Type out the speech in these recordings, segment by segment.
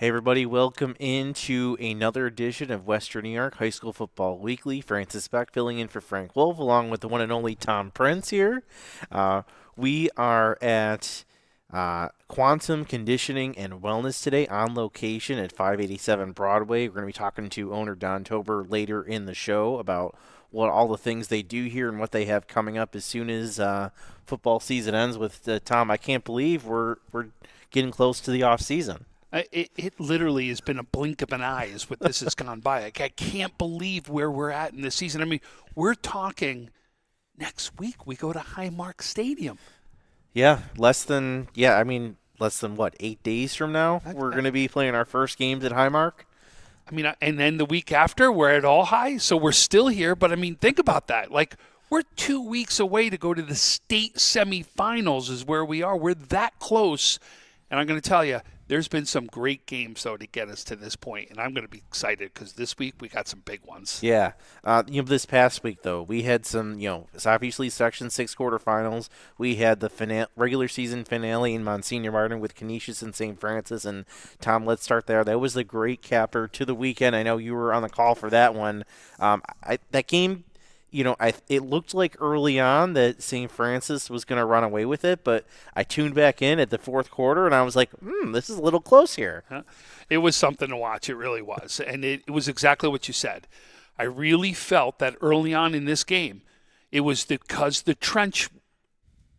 Hey everybody, welcome into another edition of Western New York High School Football Weekly. Francis Beck filling in for Frank Wolf, along with the one and only Tom Prince here. We are at Quantum Conditioning and Wellness today on location at 587 Broadway. We're going to be talking to owner Don Tober later in the show about what all the things they do here and what they have coming up as soon as football season ends. With Tom, I can't believe we're getting close to the off season. It literally has been a blink of an eye as what this has gone by. I can't believe where we're at in this season. I mean, we're talking next week we go to Highmark Stadium. Less than what, 8 days from now? We're going to be playing our first games at Highmark. I mean, and then the week after we're at All High, so we're still here. But I mean, think about that. Like, we're 2 weeks away to go to the state semifinals is where we are. We're that close. And I'm going to tell you, there's been some great games, though, to get us to this point, and I'm going to be excited because this week we got some big ones. Yeah. This past week, though, we had some, it's obviously Section 6 quarterfinals. We had the regular season finale in Monsignor Martin with Canisius and St. Francis. And, Tom, let's start there. That was the great capper to the weekend. I know you were on the call for that one. That game, it looked like early on that St. Francis was going to run away with it, but I tuned back in at the fourth quarter, and I was like, this is a little close here. It was something to watch. It really was. And it was exactly what you said. I really felt that early on in this game, it was because the trench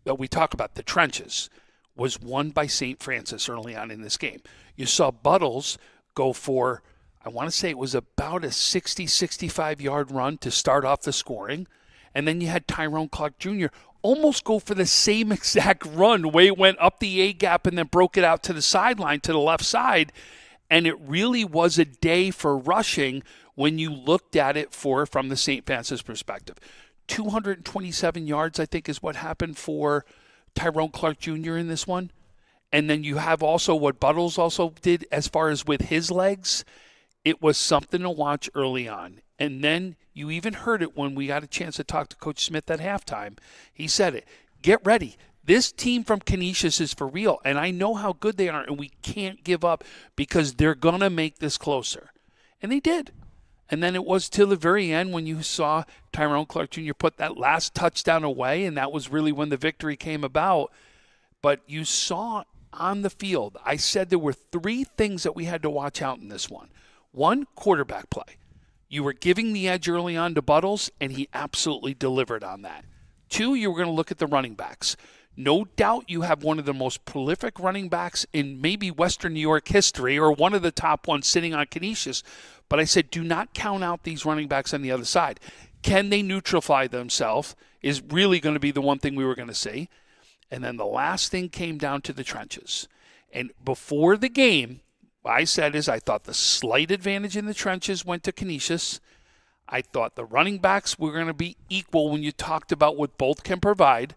that we talk about, the trenches, was won by St. Francis early on in this game. You saw Buttles go for, I want to say it was about a 60, 65-yard run to start off the scoring. And then you had Tyrone Clark Jr. almost go for the same exact run, way it went up the A-gap and then broke it out to the sideline, to the left side. And it really was a day for rushing when you looked at it from the St. Francis perspective. 227 yards, I think, is what happened for Tyrone Clark Jr. in this one. And then you have also what Buttles also did as far as with his legs. It was something to watch early on. And then you even heard it when we got a chance to talk to Coach Smith at halftime. He said it. Get ready. This team from Canisius is for real, and I know how good they are, and we can't give up because they're going to make this closer. And they did. And then it was till the very end when you saw Tyrone Clark Jr. put that last touchdown away, and that was really when the victory came about. But you saw on the field, I said there were three things that we had to watch out in this one. One, quarterback play. You were giving the edge early on to Buttles, and he absolutely delivered on that. Two, you were going to look at the running backs. No doubt you have one of the most prolific running backs in maybe Western New York history, or one of the top ones sitting on Canisius. But I said, do not count out these running backs on the other side. Can they neutrify themselves is really going to be the one thing we were going to see. And then the last thing came down to the trenches. And before the game, what I said is I thought the slight advantage in the trenches went to Canisius. I thought the running backs were going to be equal when you talked about what both can provide.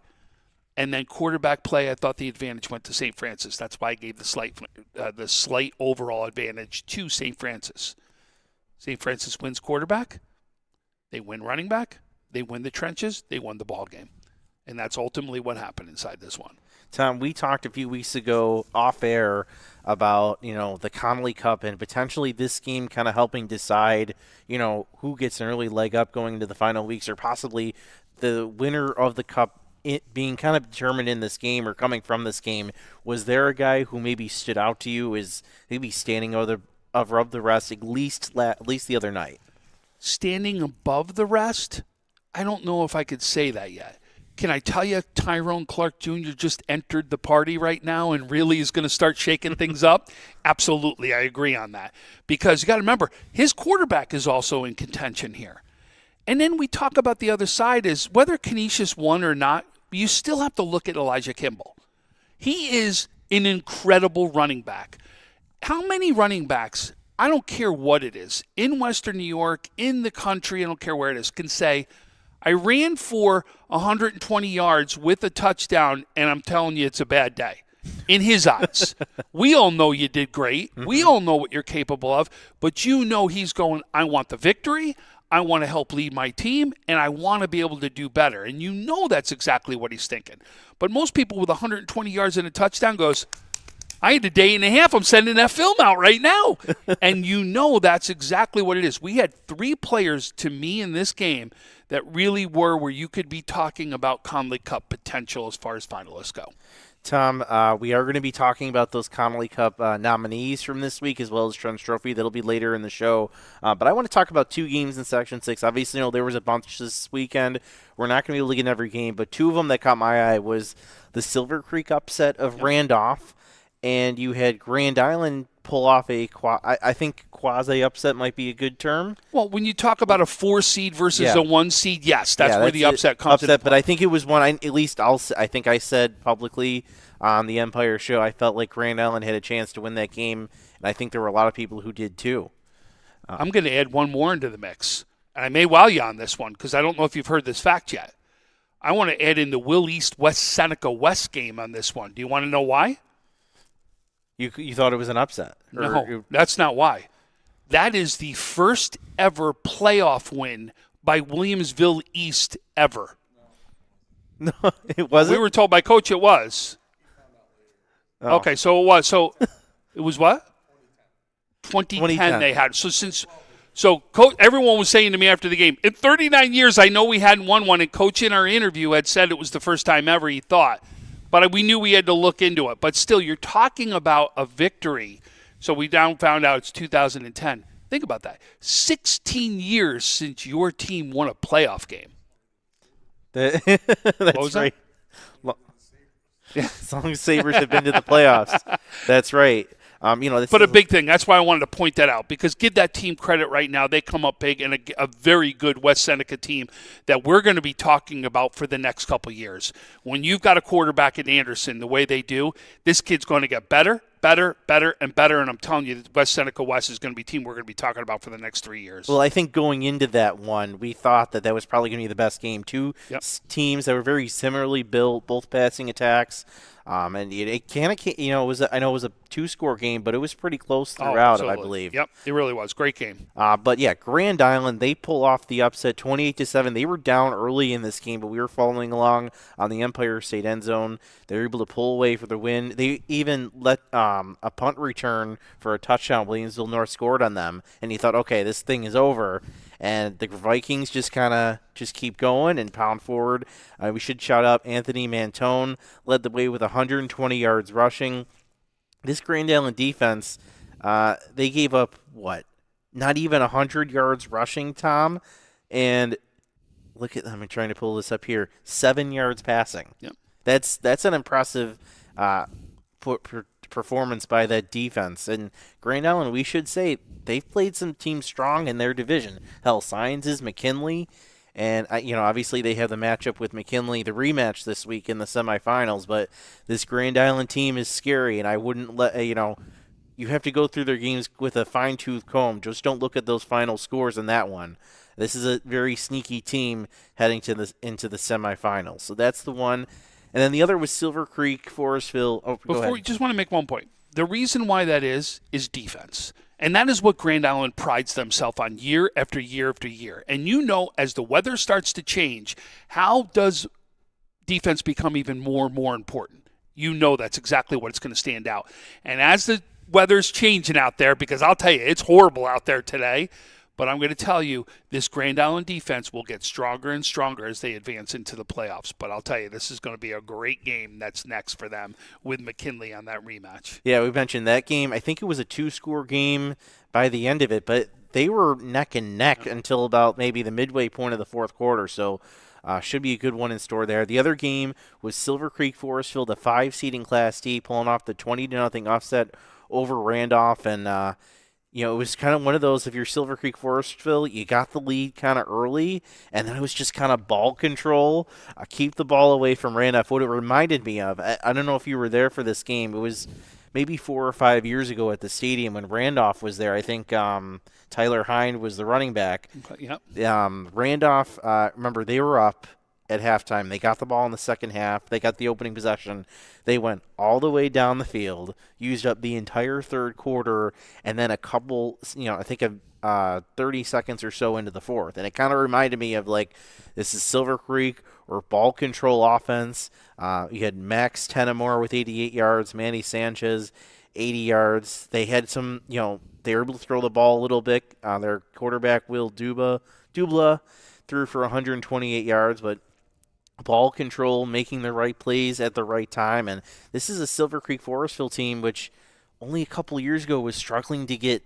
And then quarterback play, I thought the advantage went to St. Francis. That's why I gave the slight overall advantage to St. Francis. St. Francis wins quarterback. They win running back. They win the trenches. They won the ball game. And that's ultimately what happened inside this one. Tom, we talked a few weeks ago off air about, the Connolly Cup and potentially this game kind of helping decide, who gets an early leg up going into the final weeks, or possibly the winner of the Cup it being kind of determined in this game or coming from this game. Was there a guy who maybe stood out to you as maybe standing above the rest, at least the other night? Standing above the rest? I don't know if I could say that yet. Can I tell you Tyrone Clark Jr. just entered the party right now and really is going to start shaking things up? Absolutely, I agree on that. Because you got to remember, his quarterback is also in contention here. And then we talk about the other side is whether Canisius won or not, you still have to look at Elijah Kimball. He is an incredible running back. How many running backs, I don't care what it is, in Western New York, in the country, I don't care where it is, can say, I ran for 120 yards with a touchdown, and I'm telling you it's a bad day. In his eyes. We all know you did great. We all know what you're capable of. But he's going, I want the victory. I want to help lead my team, and I want to be able to do better. And that's exactly what he's thinking. But most people with 120 yards and a touchdown goes, I had a day and a half. I'm sending that film out right now. And that's exactly what it is. We had 3 players to me in this game that really were where you could be talking about Conley Cup potential as far as finalists go. Tom, we are going to be talking about those Connolly Cup nominees from this week as well as Trench Trophy. That'll be later in the show. But I want to talk about 2 games in Section 6. Obviously, there was a bunch this weekend. We're not going to be able to get in every game, but 2 of them that caught my eye was the Silver Creek upset of Randolph, and you had Grand Island pull off I think quasi-upset might be a good term. Well, when you talk about a 4 seed versus a 1 seed, yes, that's where the upset comes in. But I think it was one, I think I said publicly on the Empire show, I felt like Grand Island had a chance to win that game, and I think there were a lot of people who did too. I'm going to add one more into the mix, and I may wow you on this one because I don't know if you've heard this fact yet. I want to add in the Will East West Seneca West game on this one. Do you want to know why? You thought it was an upset? No, that's not why. That is the first ever playoff win by Williamsville East ever. No, it wasn't? We were told by Coach it was. Oh. Okay, so it was. So it was what? 2010 they had. So Coach, everyone was saying to me after the game, in 39 years, I know we hadn't won one, and Coach in our interview had said it was the first time ever he thought. But we knew we had to look into it. But still, you're talking about a victory. So we found out it's 2010. Think about that. 16 years since your team won a playoff game. That's what was right. As long as Sabres have been to the playoffs. That's right. But a big thing. That's why I wanted to point that out, because give that team credit right now. They come up big, and a very good West Seneca team that we're going to be talking about for the next couple of years. When you've got a quarterback in Anderson the way they do, this kid's going to get better, and better. And I'm telling you, West Seneca West is going to be a team we're going to be talking about for the next 3 years. Well, I think going into that one, we thought that was probably going to be the best game. Two teams that were very similarly built, both passing attacks. And it kind of, I know it was a 2-score game, but it was pretty close throughout, I believe. Yep, it really was. Great game. But yeah, Grand Island, they pull off the upset 28-7. They were down early in this game, but we were following along on the Empire State end zone. They were able to pull away for the win. They even let a punt return for a touchdown. Williamsville North scored on them, and you thought, okay, this thing is over. And the Vikings just keep going and pound forward. We should shout out Anthony Mantone, led the way with 120 yards rushing. This Grand Island defense, they gave up, not even 100 yards rushing, Tom. And I'm trying to pull this up here, 7 yards passing. Yep. That's an impressive performance by that defense. And Grand Island, we should say, they've played some teams strong in their division. Hell, Sciences, McKinley, and obviously they have the matchup with McKinley, the rematch this week in the semifinals. But this Grand Island team is scary, and I wouldn't let you have to go through their games with a fine-tooth comb. Just don't look at those final scores in that one. This is a very sneaky team heading into the semifinals. So that's the one. And then the other was Silver Creek, Forestville. Oh, go ahead. Just want to make one point. The reason why that is defense. And that is what Grand Island prides themselves on year after year after year. And as the weather starts to change, how does defense become even more and more important? That's exactly what it's going to stand out. And as the weather's changing out there, because I'll tell you, it's horrible out there today, but I'm going to tell you, this Grand Island defense will get stronger and stronger as they advance into the playoffs. But I'll tell you, this is going to be a great game that's next for them with McKinley on that rematch. Yeah, we mentioned that game. I think it was a 2-score game by the end of it, but they were neck and neck until about maybe the midway point of the fourth quarter. So should be a good one in store there. The other game was Silver Creek Forestville, the 5-seed in Class D, pulling off the 20-0 offset over Randolph. And it was kind of one of those, if you're Silver Creek Forestville, you got the lead kind of early, and then it was just kind of ball control. Keep the ball away from Randolph. What it reminded me of, I don't know if you were there for this game. It was maybe 4 or 5 years ago at the stadium when Randolph was there. I think Tyler Hind was the running back. Yep. Randolph, remember, they were up at halftime. They got the ball in the second half. They got the opening possession. They went all the way down the field, used up the entire third quarter, and then a couple, I think 30 seconds or so into the fourth. And it kind of reminded me of like this is Silver Creek or ball control offense. You had Max Tenamore with 88 yards, Manny Sanchez 80 yards. They had some, they were able to throw the ball a little bit. Their quarterback, Will Dubla, threw for 128 yards, but ball control, making the right plays at the right time. And this is a Silver Creek Forestville team which only a couple years ago was struggling to get,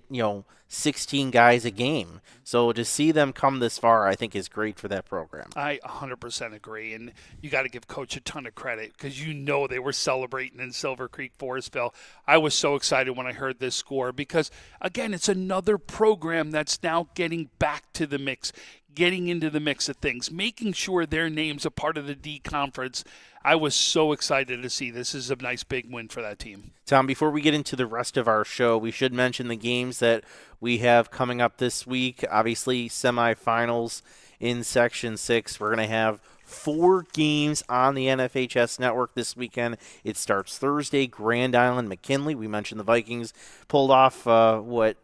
16 guys a game. So to see them come this far, I think is great for that program. I 100% agree. And you got to give Coach a ton of credit because they were celebrating in Silver Creek Forestville. I was so excited when I heard this score because, again, it's another program that's now getting back to the mix, getting into the mix of things, making sure their name's a part of the D conference. I was so excited to see this is a nice big win for that team. Tom, before we get into the rest of our show, we should mention the games that we have coming up this week. Obviously, semifinals in Section 6. We're going to have 4 games on the NFHS network this weekend. It starts Thursday, Grand Island, McKinley. We mentioned the Vikings pulled off what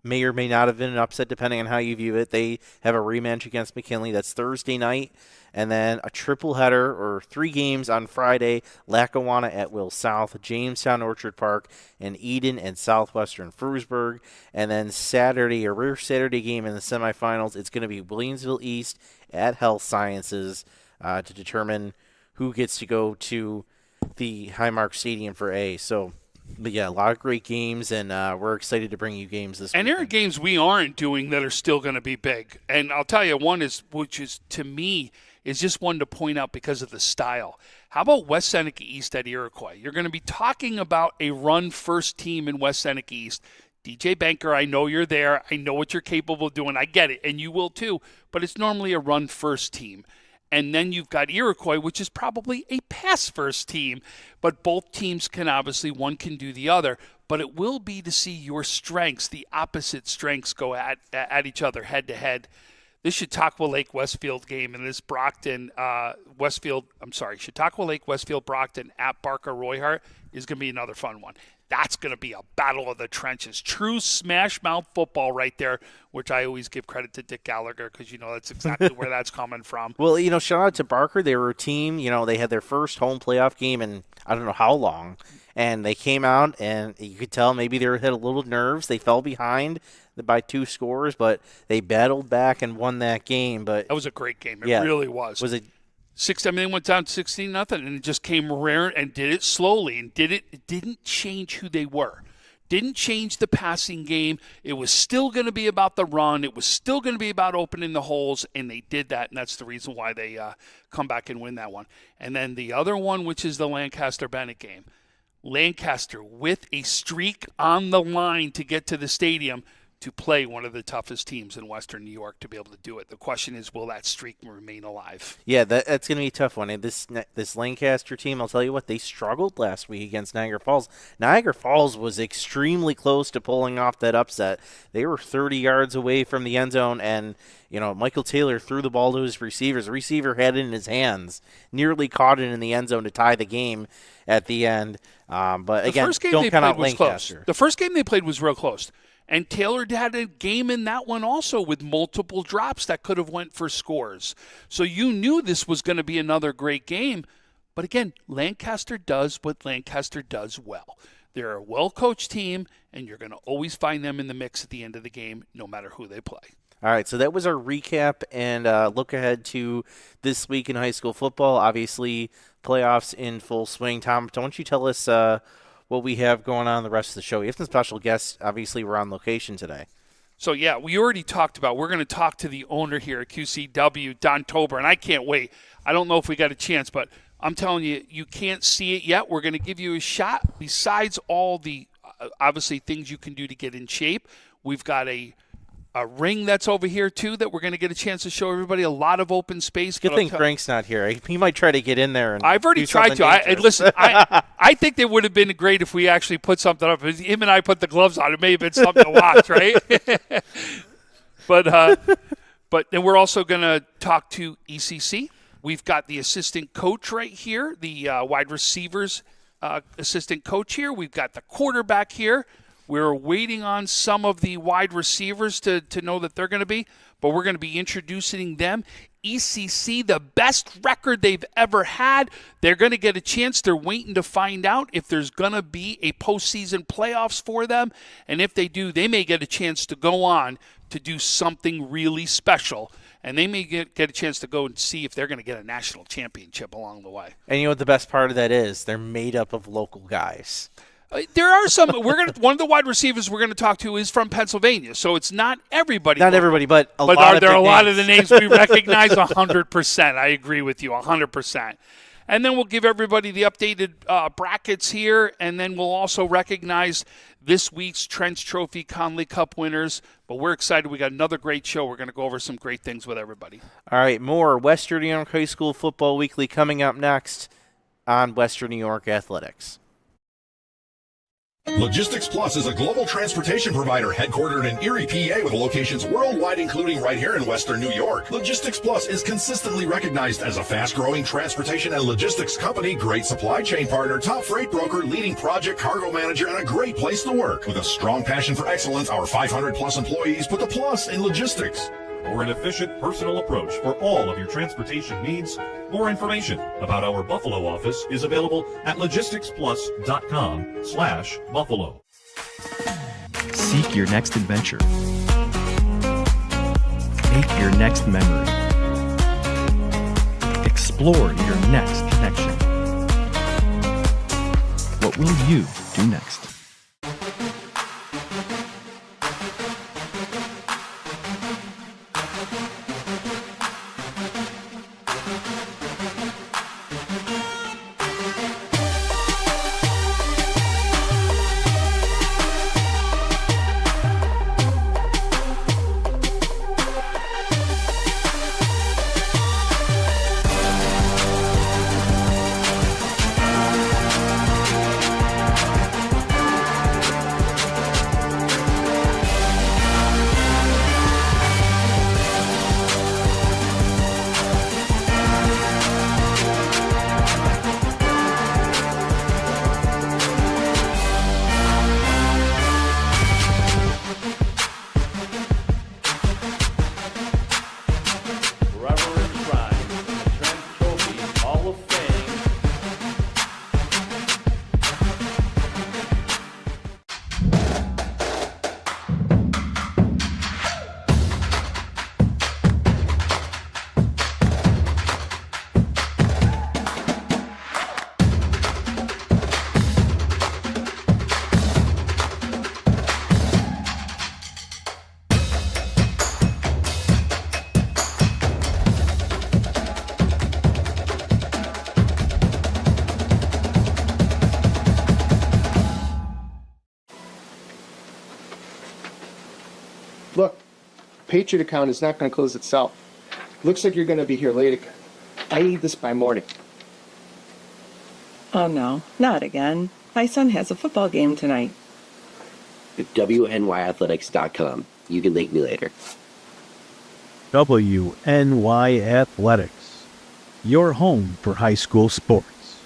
may or may not have been an upset depending on how you view it. They have a rematch against McKinley. That's Thursday night. And then a triple header or 3 games on Friday, Lackawanna at Will South, Jamestown Orchard Park, and Eden and Southwestern Frewsburg. And then Saturday, a rare Saturday game in the semifinals, it's going to be Williamsville East at Health Sciences to determine who gets to go to the Highmark Stadium for A. So, but yeah, a lot of great games, and we're excited to bring you games this week. And there are games we aren't doing that are still going to be big. And I'll tell you, one is, which is to me, is just one to point out because of the style. How about West Seneca East at Iroquois? You're going to be talking about a run-first team in West Seneca East. DJ Banker, I know you're there. I know what you're capable of doing. I get it, and you will too. But it's normally a run-first team. And then you've got Iroquois, which is probably a pass-first team. But both teams can obviously, one can do the other. But it will be to see your strengths, the opposite strengths, go at each other head-to-head. This Chautauqua Lake Westfield game and this Chautauqua Lake Westfield Brockton at Barker Royhart is going to be another fun one. That's going to be a battle of the trenches. True smash mouth football right there, which I always give credit to Dick Gallagher because, that's exactly where that's coming from. Well, shout out to Barker. They were a team, they had their first home playoff game in I don't know how long. And they came out, and you could tell maybe they had a little nerves. They fell behind by 2 scores, but they battled back and won that game. But that was a great game. It really was. Was it? They went down 16-0, and it just came rare and did it slowly, and it didn't change who they were. Didn't change the passing game. It was still going to be about the run. It was still going to be about opening the holes, and they did that, and that's the reason why they come back and win that one. And then the other one, which is the Lancaster-Bennett game. Lancaster with a streak on the line to get to the stadium to play one of the toughest teams in Western New York to be able to do it. The question is, will that streak remain alive? Yeah, that's going to be a tough one. And this Lancaster team, I'll tell you what, they struggled last week against Niagara Falls. Niagara Falls was extremely close to pulling off that upset. They were 30 yards away from the end zone, and Michael Taylor threw the ball to his receivers. The receiver had it in his hands, nearly caught it in the end zone to tie the game at the end. But again, don't count out Lancaster. Close. The first game they played was real close. And Taylor had a game in that one also with multiple drops that could have went for scores. So you knew this was going to be another great game. But again, Lancaster does what Lancaster does well. They're a well-coached team, and you're going to always find them in the mix at the end of the game, no matter who they play. All right, so that was our recap and look ahead to this week in high school football. Obviously, playoffs in full swing. Tom, don't you tell us what we have going on the rest of the show? We have some special guests. Obviously, we're on location today. So, yeah, we already talked about, we're going to talk to the owner here at QCW, Don Tober, and I can't wait. I don't know if we got a chance, but I'm telling you, you can't see it yet. We're going to give you a shot. Besides all the, obviously, things you can do to get in shape, we've got a ring that's over here, too, that we're going to get a chance to show everybody. A lot of open space. Good thing Frank's not here. He might try to get in there. And I've already tried to. Listen, I think it would have been great if we actually put something up. If him and I put the gloves on, it may have been something to watch, right? But then we're also going to talk to ECC. We've got the assistant coach right here, the wide receivers assistant coach here. We've got the quarterback here. We're waiting on some of the wide receivers to know that they're going to be, but we're going to be introducing them. ECC, the best record they've ever had. They're going to get a chance. They're waiting to find out if there's going to be a postseason playoffs for them. And if they do, they may get a chance to go on to do something really special. And they may get a chance to go and see if they're going to get a national championship along the way. And you know what the best part of that is? They're made up of local guys. There are some. One of the wide receivers we're going to talk to is from Pennsylvania, so it's not everybody. Not everybody, but a lot. But there are a lot of the names we recognize 100%. I agree with you 100%. And then we'll give everybody the updated brackets here, and then we'll also recognize this week's Trench Trophy Conley Cup winners. But we're excited. We got another great show. We're going to go over some great things with everybody. All right, more Western New York High School Football Weekly coming up next on Western New York Athletics. Logistics Plus is a global transportation provider headquartered in Erie, PA, with locations worldwide, including right here in Western New York. Logistics Plus is consistently recognized as a fast-growing transportation and logistics company, great supply chain partner, top freight broker, leading project cargo manager, and a great place to work. With a strong passion for excellence, our 500-plus employees put the plus in logistics. For an efficient, personal approach for all of your transportation needs, more information about our Buffalo office is available at logisticsplus.com/Buffalo. Seek your next adventure. Make your next memory. Explore your next connection. What will you do next? Look, Patriot account is not going to close itself. Looks like you're going to be here late again. I need this by morning. Oh no, not again. My son has a football game tonight. WNYathletics.com. You can thank me later. WNY Athletics, your home for high school sports.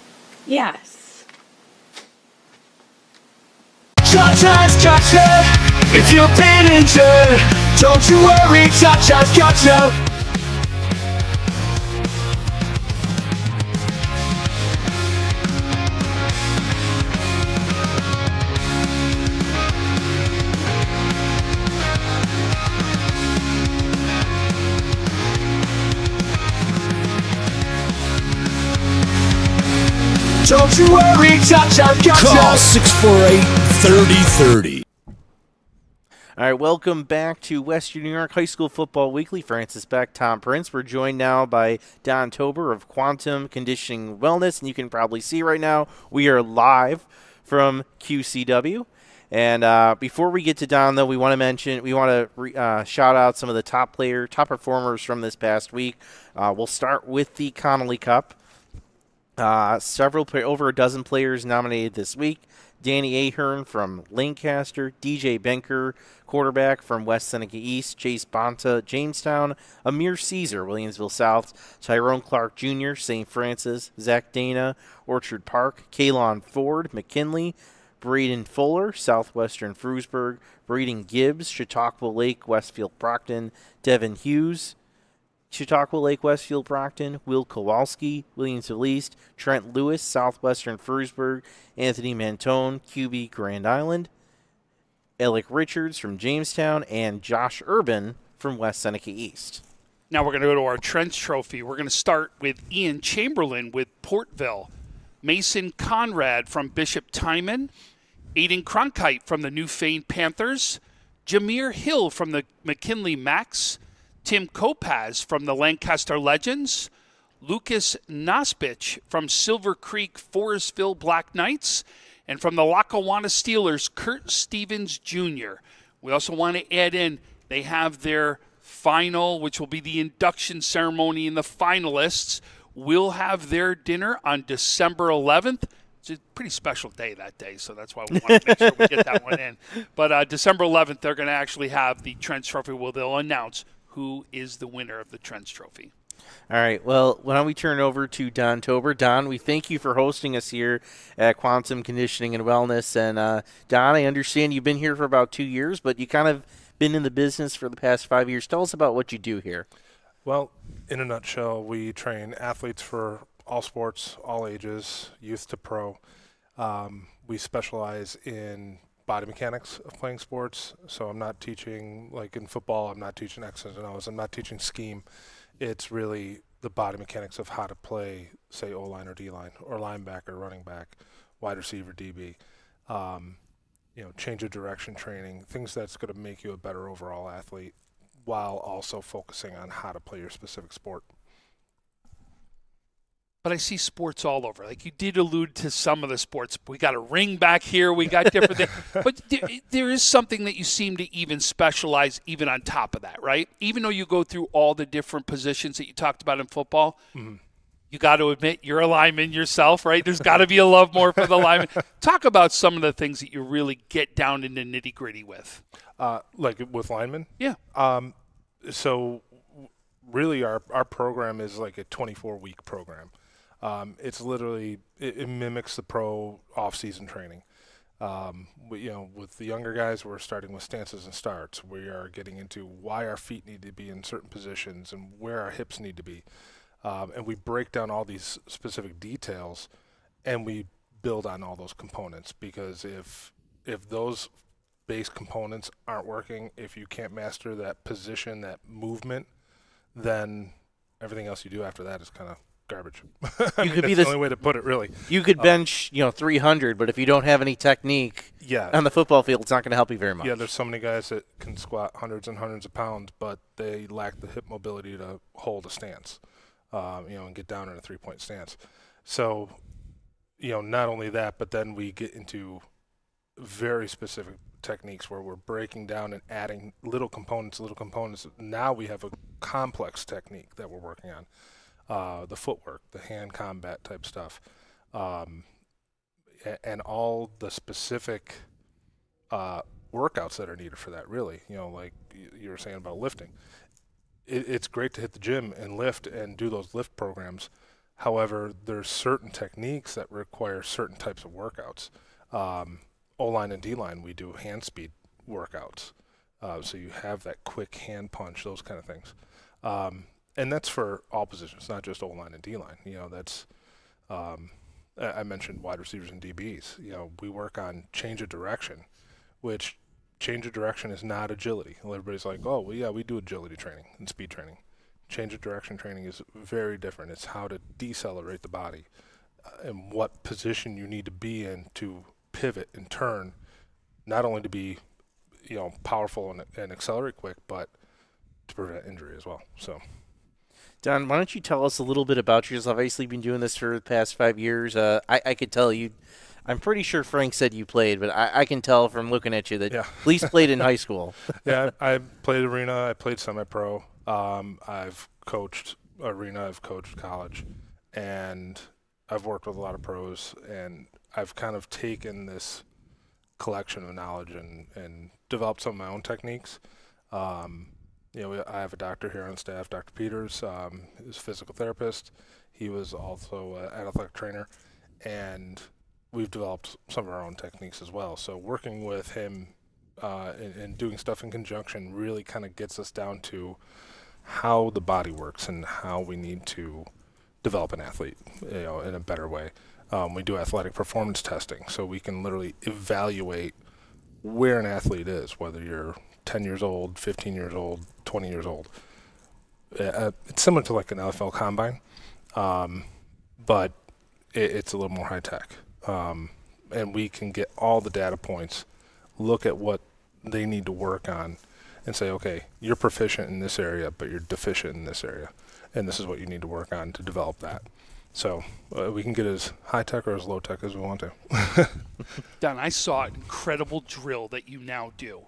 Yes. Cha-cha's got you. If you've been injured, don't you worry, Cha-cha's got you. Don't you worry, Cha-cha's got you. Call 648-3030. All right, welcome back to Western New York High School Football Weekly. Francis Beck, Tom Prince. We're joined now by Don Tober of Quantum Conditioning Wellness, and you can probably see right now we are live from QCW. And before we get to Don, though, we want to shout out some of the top performers from this past week. We'll start with the Connolly Cup. Over a dozen players nominated this week. Danny Ahern from Lancaster, DJ Benker, quarterback from West Seneca East, Chase Bonta, Jamestown, Amir Caesar, Williamsville South, Tyrone Clark Jr., St. Francis, Zach Dana, Orchard Park, Kalon Ford, McKinley, Braden Fuller, Southwestern Frewsburg. Braden Gibbs, Chautauqua Lake, Westfield Brockton. Devin Hughes, Chautauqua Lake, Westfield Brockton. Will Kowalski, Williamsville East. Trent Lewis, Southwestern Frewsburg. Anthony Mantone, QB Grand Island. Alec Richards from Jamestown. And Josh Urban from West Seneca East. Now we're going to go to our Trench Trophy. We're going to start with Ian Chamberlain with Portville. Mason Conrad from Bishop Timon. Aiden Cronkite from the Newfane Panthers. Jameer Hill from the McKinley Max. Tim Kopaz from the Lancaster Legends. Lucas Nospich from Silver Creek Forestville Black Knights. And from the Lackawanna Steelers, Kurt Stevens Jr. We also want to add in, they have their final, which will be the induction ceremony, and the finalists will have their dinner on December 11th. It's a pretty special day that day, so that's why we want to make sure we get that one in. But December 11th, they're going to actually have the Trench Trophy where they'll announce who is the winner of the Trench Trophy. All right, well, why don't we turn over to Don Tober. Don, we thank you for hosting us here at Quantum Conditioning and Wellness. And, Don, I understand you've been here for about 2 years, but you kind of been in the business for the past 5 years. Tell us about what you do here. Well, in a nutshell, we train athletes for all sports, all ages, youth to pro. We specialize in body mechanics of playing sports. So I'm not teaching, like in football, I'm not teaching X's and O's. I'm not teaching scheme. It's really the body mechanics of how to play, say, O-line or D-line, or linebacker, running back, wide receiver, DB. Change of direction training, things that's going to make you a better overall athlete while also focusing on how to play your specific sport. But I see sports all over. Like you did allude to some of the sports. We got a ring back here. We got different things. But there is something that you seem to even specialize even on top of that, right? Even though you go through all the different positions that you talked about in football, you got to admit you're a lineman yourself, right? There's got to be a love more for the lineman. Talk about some of the things that you really get down into nitty-gritty with. Like with linemen? Yeah. So really our program is like a 24-week program. It's literally, it mimics the pro off-season training. With the younger guys, we're starting with stances and starts. We are getting into why our feet need to be in certain positions and where our hips need to be. And we break down all these specific details, and we build on all those components, because if those base components aren't working, if you can't master that position, that movement, then everything else you do after that is kind of garbage. That's the only way to put it, really. You could bench, 300, but if you don't have any technique on the football field, it's not going to help you very much. Yeah, there's so many guys that can squat hundreds and hundreds of pounds, but they lack the hip mobility to hold a stance, and get down in a three-point stance. So, not only that, but then we get into very specific techniques where we're breaking down and adding little components. Now we have a complex technique that we're working on. The footwork, the hand combat type stuff, and all the specific workouts that are needed for that, really. Like you were saying about lifting. It's great to hit the gym and lift and do those lift programs. However, there's certain techniques that require certain types of workouts. O-line and D-line, we do hand speed workouts. So you have that quick hand punch, those kind of things. And that's for all positions, not just O-line and D-line. That's I mentioned wide receivers and DBs. We work on change of direction, which change of direction is not agility. Well, everybody's like, oh, well, yeah, we do agility training and speed training. Change of direction training is very different. It's how to decelerate the body and what position you need to be in to pivot and turn, not only to be, powerful and accelerate quick, but to prevent injury as well. So, Don, why don't you tell us a little bit about yourself? Obviously, you've been doing this for the past 5 years. I could tell you, I'm pretty sure Frank said you played, but I can tell from looking at you that at least played in high school. Yeah, I played arena. I played semi-pro. I've coached arena. I've coached college, and I've worked with a lot of pros. And I've kind of taken this collection of knowledge and developed some of my own techniques. I have a doctor here on staff, Dr. Peters, is a physical therapist. He was also an athletic trainer, and we've developed some of our own techniques as well. So working with him and doing stuff in conjunction really kind of gets us down to how the body works and how we need to develop an athlete, in a better way. We do athletic performance testing, so we can literally evaluate where an athlete is, whether you're 10 years old, 15 years old, 20 years old. It's similar to like an NFL combine, but it's a little more high tech. And we can get all the data points, look at what they need to work on, and say, okay, you're proficient in this area, but you're deficient in this area, and this is what you need to work on to develop that. So we can get as high tech or as low tech as we want to. Don, I saw an incredible drill that you now do,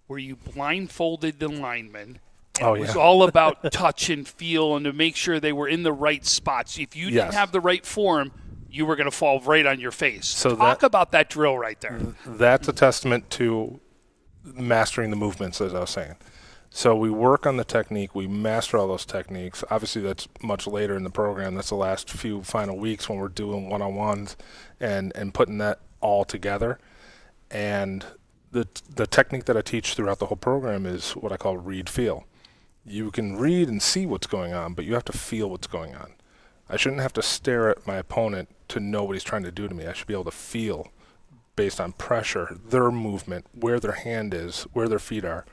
where you blindfolded the linemen. And it was all about touch and feel and to make sure they were in the right spots. If you didn't have the right form, you were going to fall right on your face. So talk about that drill right there. That's a testament to mastering the movements, as I was saying. So we work on the technique. We master all those techniques. Obviously, that's much later in the program. That's the last few final weeks when we're doing one-on-ones and putting that all together. And the technique that I teach throughout the whole program is what I call read-feel. You can read and see what's going on, but you have to feel what's going on. I shouldn't have to stare at my opponent to know what he's trying to do to me. I should be able to feel, based on pressure, their movement, where their hand is, where their feet are,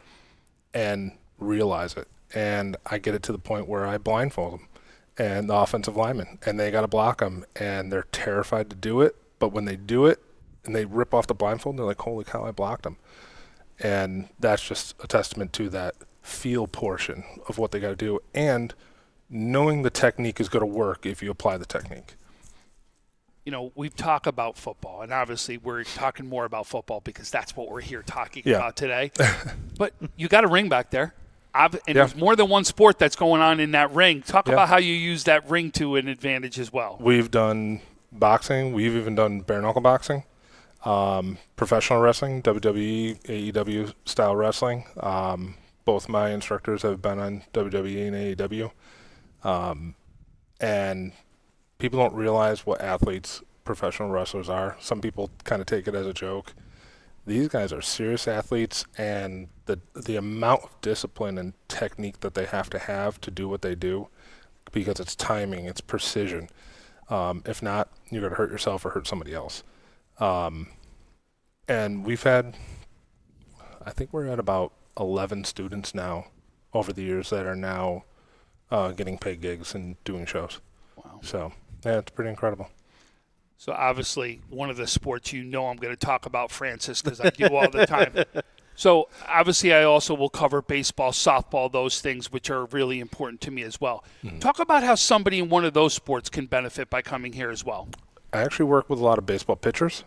and realize it. And I get it to the point where I blindfold them and the offensive linemen, and they got to block them, and they're terrified to do it. But when they do it and they rip off the blindfold, they're like, holy cow, I blocked them. And that's just a testament to that feel portion of what they got to do, and knowing the technique is going to work if you apply the technique. You know, we've talked about football, and obviously we're talking more about football because that's what we're here talking about today. But you got a ring back there, and there's more than one sport that's going on in that ring. Talk about how you use that ring to an advantage as well. We've done boxing. We've even done bare knuckle boxing, professional wrestling, WWE, AEW style wrestling. Both my instructors have been on WWE and AEW. And people don't realize what athletes, professional wrestlers are. Some people kind of take it as a joke. These guys are serious athletes, and the amount of discipline and technique that they have to do what they do, because it's timing, it's precision. If not, you're going to hurt yourself or hurt somebody else. And we've had, I think we're at about 11 students now over the years that are now getting paid gigs and doing shows. Wow. So, yeah, it's pretty incredible. So, obviously, one of the sports I'm going to talk about, Francis, because I do all the time. So, obviously, I also will cover baseball, softball, those things, which are really important to me as well. Mm-hmm. Talk about how somebody in one of those sports can benefit by coming here as well. I actually work with a lot of baseball pitchers,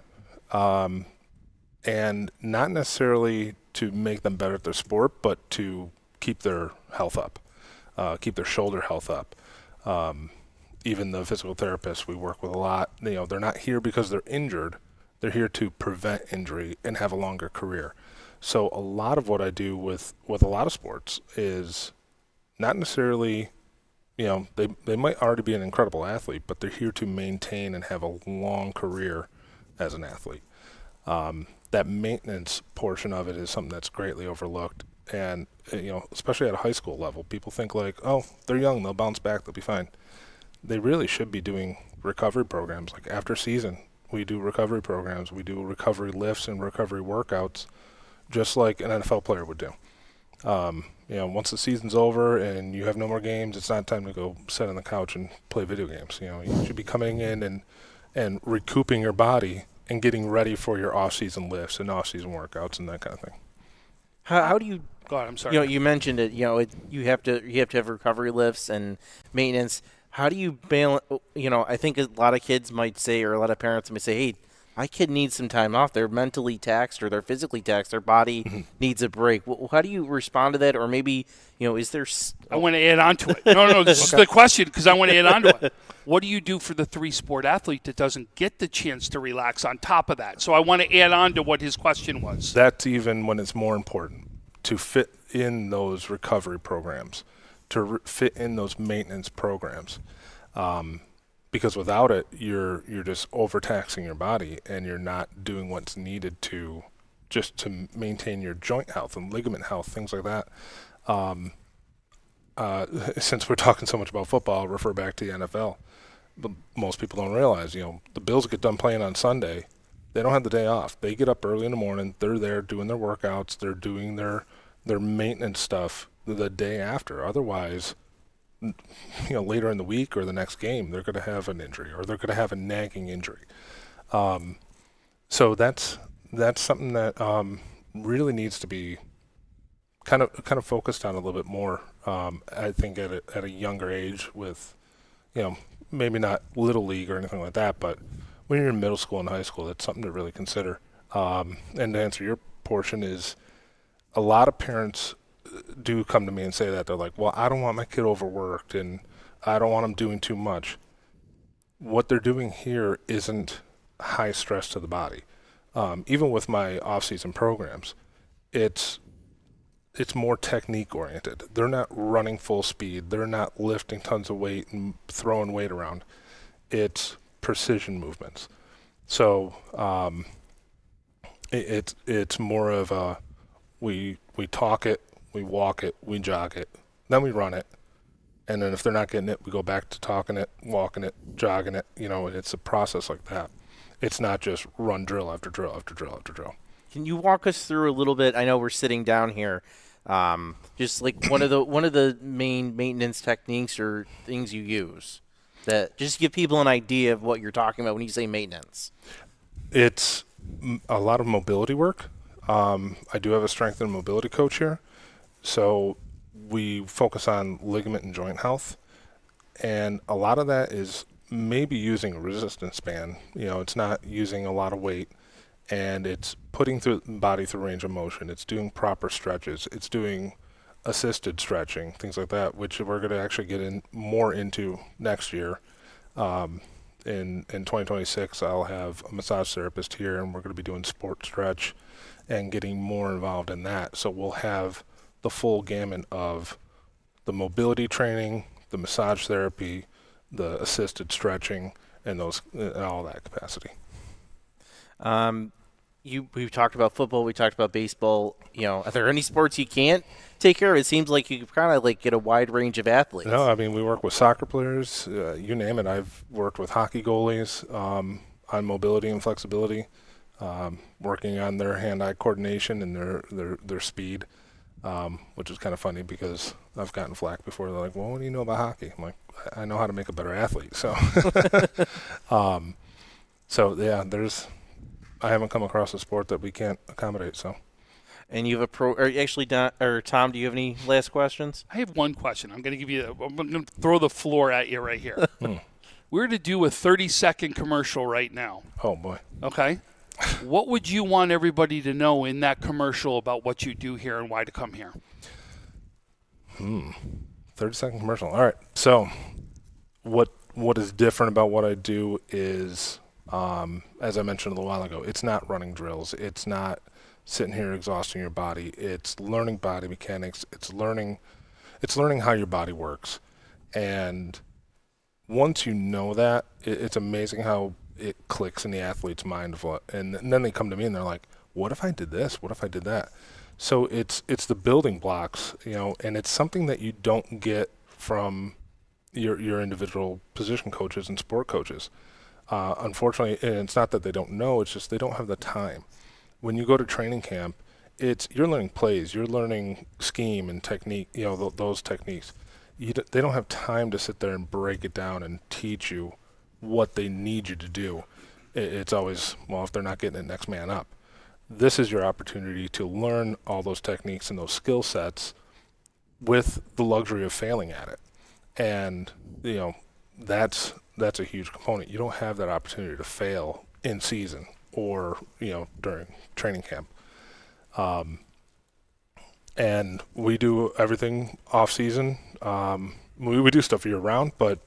and not necessarily to make them better at their sport, but to keep their health up, keep their shoulder health up. Even the physical therapists we work with a lot, they're not here because they're injured. They're here to prevent injury and have a longer career. So a lot of what I do with a lot of sports is not necessarily, they might already be an incredible athlete, but they're here to maintain and have a long career as an athlete. That maintenance portion of it is something that's greatly overlooked. And, especially at a high school level, people think like, oh, they're young, they'll bounce back, they'll be fine. They really should be doing recovery programs. Like after season, we do recovery programs. We do recovery lifts and recovery workouts, just like an NFL player would do. Once the season's over and you have no more games, it's not time to go sit on the couch and play video games. You should be coming in and recouping your body and getting ready for your off-season lifts and off-season workouts and that kind of thing. How do you? Go ahead. I'm sorry. You mentioned it. You have to have recovery lifts and maintenance. How do you balance? I think a lot of kids might say, or a lot of parents might say, "Hey, my kid needs some time off. They're mentally taxed or they're physically taxed. Their body needs a break." Well, how do you respond to that? Or maybe, is there? I want to add on to it. No, this is the question because I want to add on to it. What do you do for the three-sport athlete that doesn't get the chance to relax on top of that? So I want to add on to what his question was. That's even when it's more important to fit in those recovery programs, to fit in those maintenance programs. because without it, you're just overtaxing your body, and you're not doing what's needed to maintain your joint health and ligament health, things like that. Since we're talking so much about football, I'll refer back to the NFL. But most people don't realize, the Bills get done playing on Sunday. They don't have the day off. They get up early in the morning. They're there doing their workouts. They're doing their maintenance stuff the day after. Otherwise, later in the week or the next game, they're going to have an injury, or they're going to have a nagging injury. So that's something that really needs to be kind of focused on a little bit more. I think at a younger age, with maybe not little league or anything like that, but when you're in middle school and high school, that's something to really consider. And to answer your portion, is a lot of parents do come to me and say that. They're like, well, I don't want my kid overworked, and I don't want them doing too much. What they're doing here isn't high stress to the body. Even with my off-season programs, it's more technique oriented. They're not running full speed. They're not lifting tons of weight and throwing weight around. It's precision movements. So it's more of a we talk it, we walk it, we jog it, then we run it, and then if they're not getting it, we go back to talking it, walking it, jogging it. It's a process like that. It's not just run drill after drill after drill after drill. Can you walk us through a little bit? I know we're sitting down here. Just like one of the main maintenance techniques or things you use, that just give people an idea of what you're talking about when you say maintenance. It's a lot of mobility work. I do have a strength and mobility coach here, so we focus on ligament and joint health, and a lot of that is maybe using a resistance band. It's not using a lot of weight, and it's putting the body through range of motion. It's doing proper stretches. It's doing assisted stretching, things like that, which we're going to actually get more into next year. In 2026, I'll have a massage therapist here, and we're going to be doing sport stretch and getting more involved in that. So we'll have the full gamut of the mobility training, the massage therapy, the assisted stretching, and all that capacity. We've talked about football. We talked about baseball. Are there any sports you can't take care of? It seems like you kind of get a wide range of athletes. No, I mean, we work with soccer players. You name it. I've worked with hockey goalies on mobility and flexibility, working on their hand-eye coordination and their speed, which is kind of funny because I've gotten flack before. They're like, well, what do you know about hockey? I'm like, I know how to make a better athlete. So, yeah, I haven't come across a sport that we can't accommodate. So, and you have Tom, do you have any last questions? I have one question. I'm going to throw the floor at you right here. We're to do a 30-second commercial right now. Oh boy. Okay. What would you want everybody to know in that commercial about what you do here and why to come here? 30-second commercial. All right. So, what is different about what I do is, as I mentioned a little while ago, it's not running drills. It's not sitting here exhausting your body. It's learning body mechanics. It's learning how your body works. And once you know that, it's amazing how it clicks in the athlete's mind and then they come to me and they're like, what if I did this? What if I did that? So it's the building blocks, and it's something that you don't get from your individual position coaches and sport coaches. Unfortunately, and it's not that they don't know, it's just they don't have the time. When you go to training camp, you're learning plays, you're learning scheme and technique, those techniques. They don't have time to sit there and break it down and teach you what they need you to do. It's always, well, if they're not getting it, next man up. This is your opportunity to learn all those techniques and those skill sets with the luxury of failing at it. And, that's a huge component. You don't have that opportunity to fail in season or, during training camp. And we do everything off season. We do stuff year round, but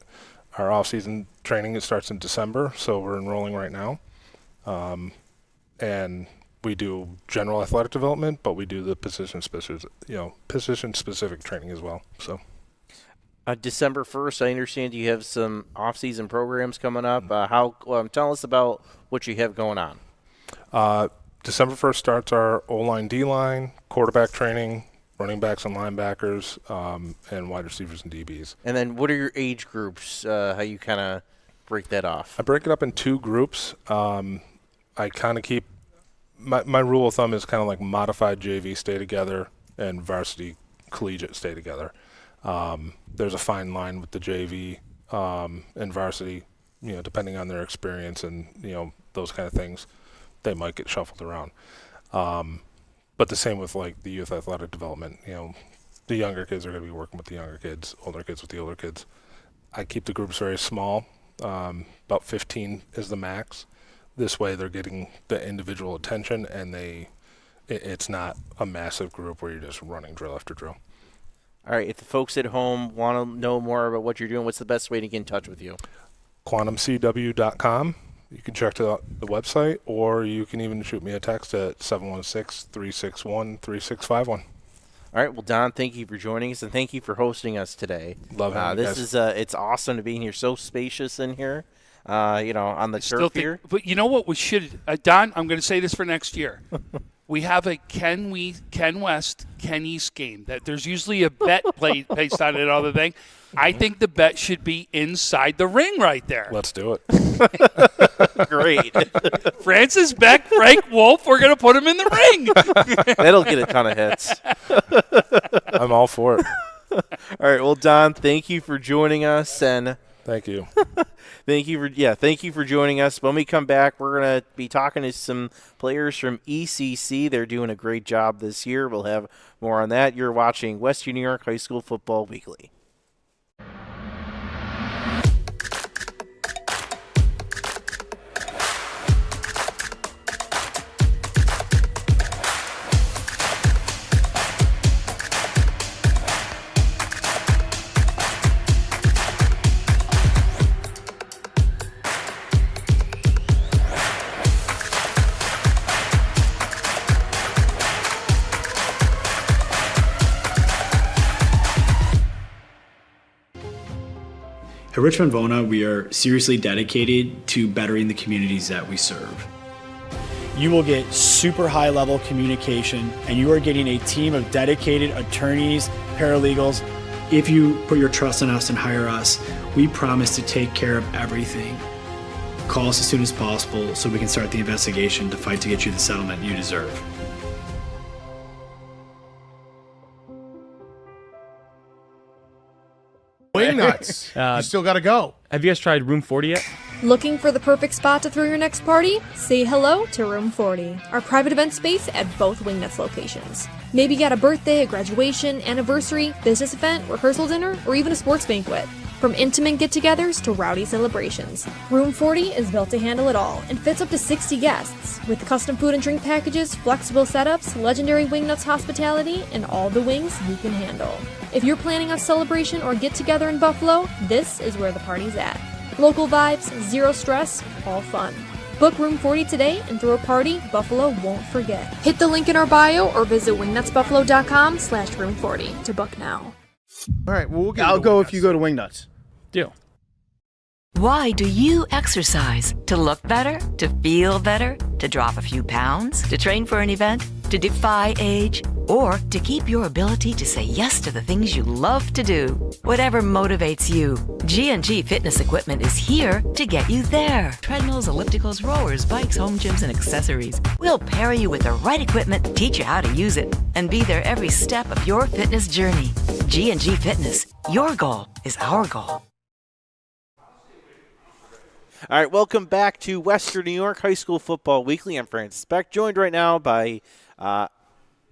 our off season training, it starts in December. So we're enrolling right now. And we do general athletic development, but we do the position specific training as well. So. December 1st, I understand you have some off-season programs coming up. Tell us about what you have going on. December 1st starts our O-line, D-line, quarterback training, running backs and linebackers, and wide receivers and DBs. And then what are your age groups, how you kind of break that off? I break it up in 2 groups. I kind of keep my rule of thumb is kind of like modified JV stay together and varsity collegiate stay together. There's a fine line with the JV and varsity, depending on their experience and, those kind of things. They might get shuffled around. But the same with like the youth athletic development. The younger kids are going to be working with the younger kids, older kids with the older kids. I keep the groups very small. About 15 is the max. This way they're getting the individual attention and it's not a massive group where you're just running drill after drill. All right, if the folks at home want to know more about what you're doing, what's the best way to get in touch with you? QuantumCW.com. You can check out the website, or you can even shoot me a text at 716-361-3651. All right, well, Don, thank you for joining us, and thank you for hosting us today. Love having you guys. It's awesome to be here. So spacious in here, on the turf here. But you know what we should, Don, I'm going to say this for next year. We have a Ken West, Ken East game. That there's usually a bet placed on it, other thing. I think the bet should be inside the ring right there. Let's do it. Great. Francis Beck, Frank Wolf, we're going to put him in the ring. That'll get a ton of hits. I'm all for it. All right, well, Don, thank you for joining us, and thank you. Thank you for joining us. When we come back, we're going to be talking to some players from ECC. They're doing a great job this year. We'll have more on that. You're watching Western New York High School Football Weekly. At Richmond Vona, we are seriously dedicated to bettering the communities that we serve. You will get super high level communication, and you are getting a team of dedicated attorneys, paralegals. If you put your trust in us and hire us, we promise to take care of everything. Call us as soon as possible so we can start the investigation to fight to get you the settlement you deserve. Wingnuts. You still got to go. Have you guys tried Room 40 yet? Looking for the perfect spot to throw your next party? Say hello to Room 40, our private event space at both Wingnuts locations. Maybe you got a birthday, a graduation, anniversary, business event, rehearsal dinner, or even a sports banquet. From intimate get-togethers to rowdy celebrations, Room 40 is built to handle it all and fits up to 60 guests. With custom food and drink packages, flexible setups, legendary Wingnuts hospitality, and all the wings you can handle. If you're planning a celebration or get-together in Buffalo, this is where the party's at. Local vibes, zero stress, all fun. Book Room 40 today and throw a party Buffalo won't forget. Hit the link in our bio or visit wingnutsbuffalo.com/room40 to book now. All right, well, I'll go if you go to Wingnuts. Deal. Why do you exercise? To look better? To feel better? To drop a few pounds? To train for an event? To defy age? Or to keep your ability to say yes to the things you love to do? Whatever motivates you, G&G Fitness Equipment is here to get you there. Treadmills, ellipticals, rowers, bikes, home gyms, and accessories. We'll pair you with the right equipment, teach you how to use it, and be there every step of your fitness journey. G&G Fitness. Your goal is our goal. All right, welcome back to Western New York High School Football Weekly. I'm Francis Beck, joined right now by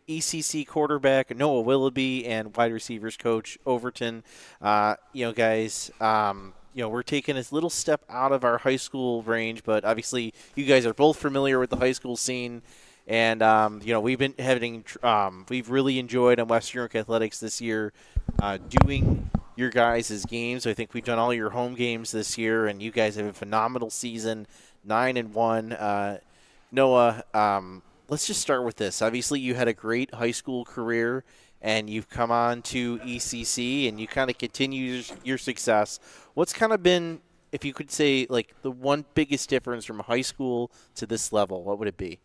ECC quarterback Noah Willoughby and wide receivers coach Overton. Guys, we're taking a little step out of our high school range, but obviously you guys are both familiar with the high school scene. And, we've been we've really enjoyed on Western New York Athletics this year doing your guys' games. I think we've done all your home games this year, and you guys have a phenomenal season, 9-1. Noah, let's just start with this. Obviously, you had a great high school career, and you've come on to ECC, and you kind of continue your success. What's kind of been, if you could say, like the one biggest difference from high school to this level, what would it be?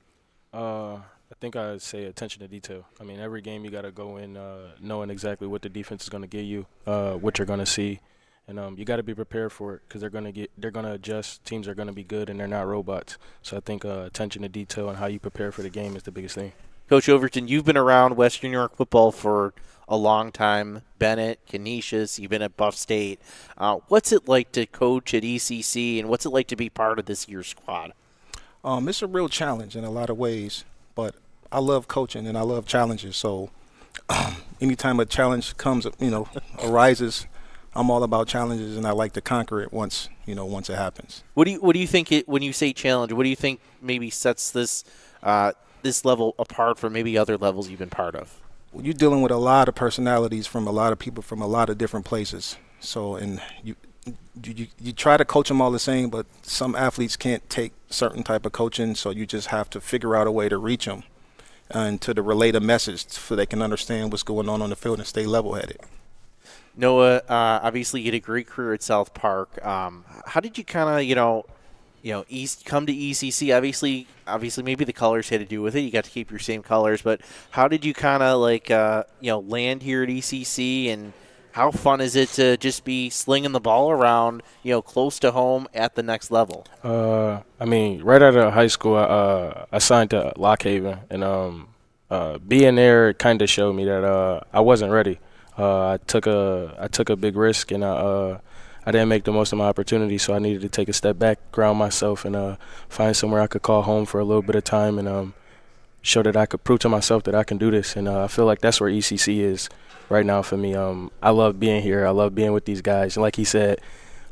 I think I'd say attention to detail. I mean, every game you got to go in knowing exactly what the defense is going to give you, what you're going to see, and you got to be prepared for it because they're going to adjust. Teams are going to be good, and they're not robots. So I think attention to detail and how you prepare for the game is the biggest thing. Coach Overton, you've been around Western New York football for a long time. Bennett, Canisius, you've been at Buff State. What's it like to coach at ECC, and what's it like to be part of this year's squad? It's a real challenge in a lot of ways, but I love coaching and I love challenges. So anytime a challenge comes, arises, I'm all about challenges, and I like to conquer it once it happens. What do you think when you say challenge? What do you think maybe sets this level apart from maybe other levels you've been part of? Well, you're dealing with a lot of personalities from a lot of people from a lot of different places. So, and you try to coach them all the same, but some athletes can't take certain type of coaching, so you just have to figure out a way to reach them and to relate a message so they can understand what's going on the field and stay level-headed. Noah, obviously you had a great career at South Park. How did you kind of, come to ECC? Obviously, maybe the colors had to do with it. You got to keep your same colors, but how did you kind of land here at ECC, and how fun is it to just be slinging the ball around, close to home at the next level? I mean, right out of high school, I signed to Lock Haven, and being there kind of showed me that I wasn't ready. I took a big risk, and I didn't make the most of my opportunity, so I needed to take a step back, ground myself, and find somewhere I could call home for a little bit of time, and show that I could prove to myself that I can do this. And I feel like that's where ECC is right now for me. I love being here. I love being with these guys. And like he said,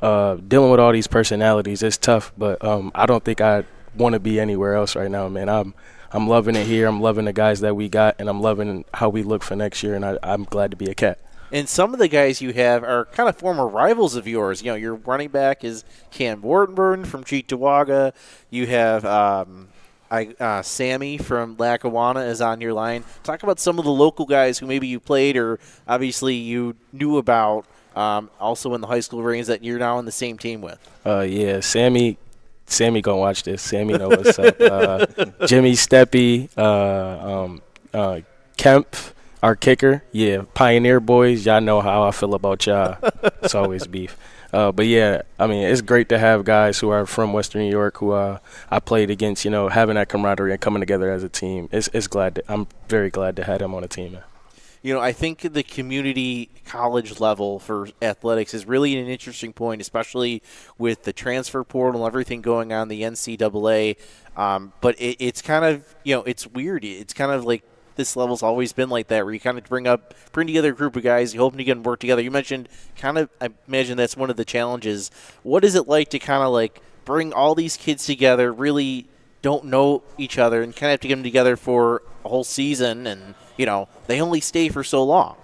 dealing with all these personalities is tough, but I don't think I want to be anywhere else right now, man. I'm loving it here. I'm loving the guys that we got, and I'm loving how we look for next year, and I'm glad to be a Cat. And some of the guys you have are kind of former rivals of yours. Your running back is Cam Wardenburn from Cheektowaga. You have Sammy from Lackawanna is on your line. Talk about some of the local guys who maybe you played or obviously you knew about also in the high school range that you're now on the same team with. Yeah, Sammy gonna watch this. Sammy know what's up. Jimmy Steppy, Kemp, our kicker. Yeah, Pioneer boys, y'all know how I feel about y'all. It's always beef. But yeah, I mean, it's great to have guys who are from Western New York who I played against, having that camaraderie and coming together as a team. I'm very glad to have them on the team, man. I think the community college level for athletics is really an interesting point, especially with the transfer portal and everything going on in the NCAA. But it's kind of, it's weird. It's kind of like this level's always been like that, where you kind of bring together a group of guys, you hope to get them work together. You mentioned I imagine that's one of the challenges. What is it like to kind of like bring all these kids together, really don't know each other, and kind of have to get them together for a whole season, and they only stay for so long?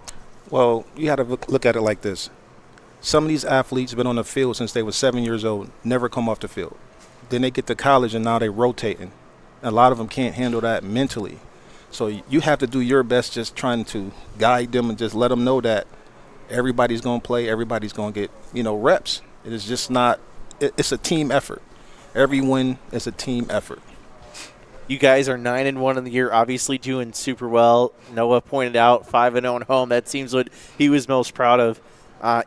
Well, you got to look at it like this. Some of these athletes have been on the field since they were 7 years old, never come off the field. Then they get to college, and now they're rotating. A lot of them can't handle that mentally. So you have to do your best just trying to guide them and just let them know that everybody's going to play, everybody's going to get, reps. It is just not – it's a team effort. Every win is a team effort. You guys are 9-1 in the year, obviously doing super well. Noah pointed out 5-0 at home. That seems what he was most proud of.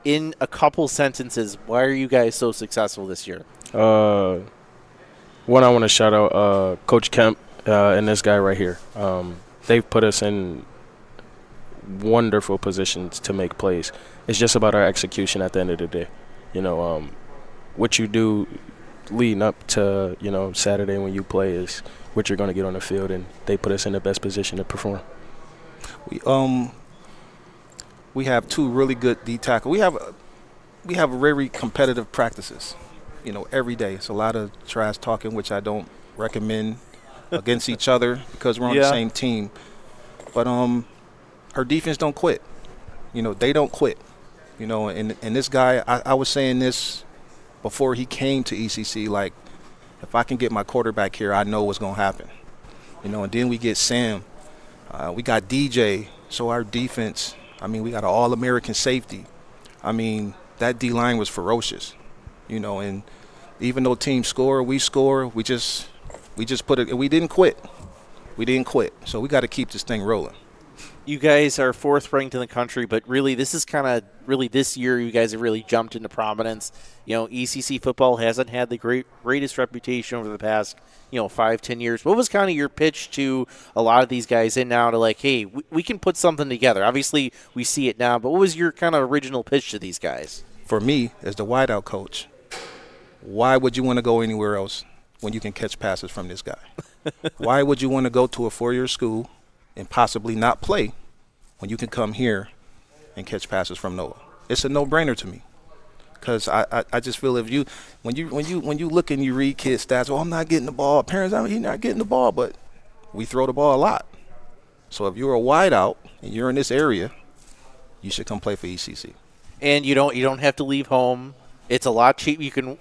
In a couple sentences, why are you guys so successful this year? One, I want to shout out Coach Kemp and this guy right here. They've put us in wonderful positions to make plays. It's just about our execution at the end of the day. What you do leading up to, Saturday when you play is what you're going to get on the field, and they put us in the best position to perform. We have two really good D tackle. We have very competitive practices, every day. It's a lot of trash talking, which I don't recommend against each other because we're on the same team. But our defense don't quit. They don't quit. And this guy, I was saying this before he came to ECC, like, if I can get my quarterback here, I know what's going to happen. And then we get Sam. We got DJ, So our defense, I mean, we got an all-American safety. I mean, that D-line was ferocious, you know, and even though teams score, we score, we just put it, we didn't quit. We didn't quit. So we got to keep this thing rolling. You guys are 4th ranked in the country, but really this is kind of really this year you guys have really jumped into prominence. You know, ECC football hasn't had the greatest reputation over the past, 5-10 years. What was kind of your pitch to a lot of these guys in now to like, hey, we can put something together? Obviously we see it now, but what was your kind of original pitch to these guys? For me, as the wideout coach, why would you want to go anywhere else when you can catch passes from this guy? Why would you want to go to a 4-year school and possibly not play when you can come here and catch passes from Noah? It's a no-brainer to me, because I just feel if you when you look and you read kids' stats, I'm not getting the ball. Parents, he's not getting the ball, but we throw the ball a lot. So if you're a wideout and you're in this area, you should come play for ECC. And you don't have to leave home. It's a lot cheap. You can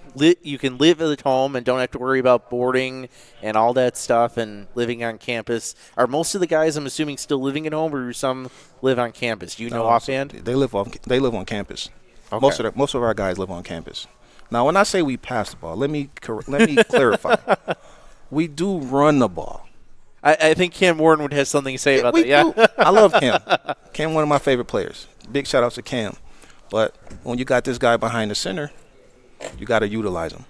live at home and don't have to worry about boarding and all that stuff and living on campus. Are most of the guys, I'm assuming, still living at home, or do some live on campus? Do you know offhand? They live on campus. Okay. Most of our guys live on campus. Now, when I say we pass the ball, let me clarify. We do run the ball. I think Cam Warren would have something to say about that. Yeah, I love Cam. Cam, one of my favorite players. Big shout outs to Cam. But when you got this guy behind the center, you got to utilize him.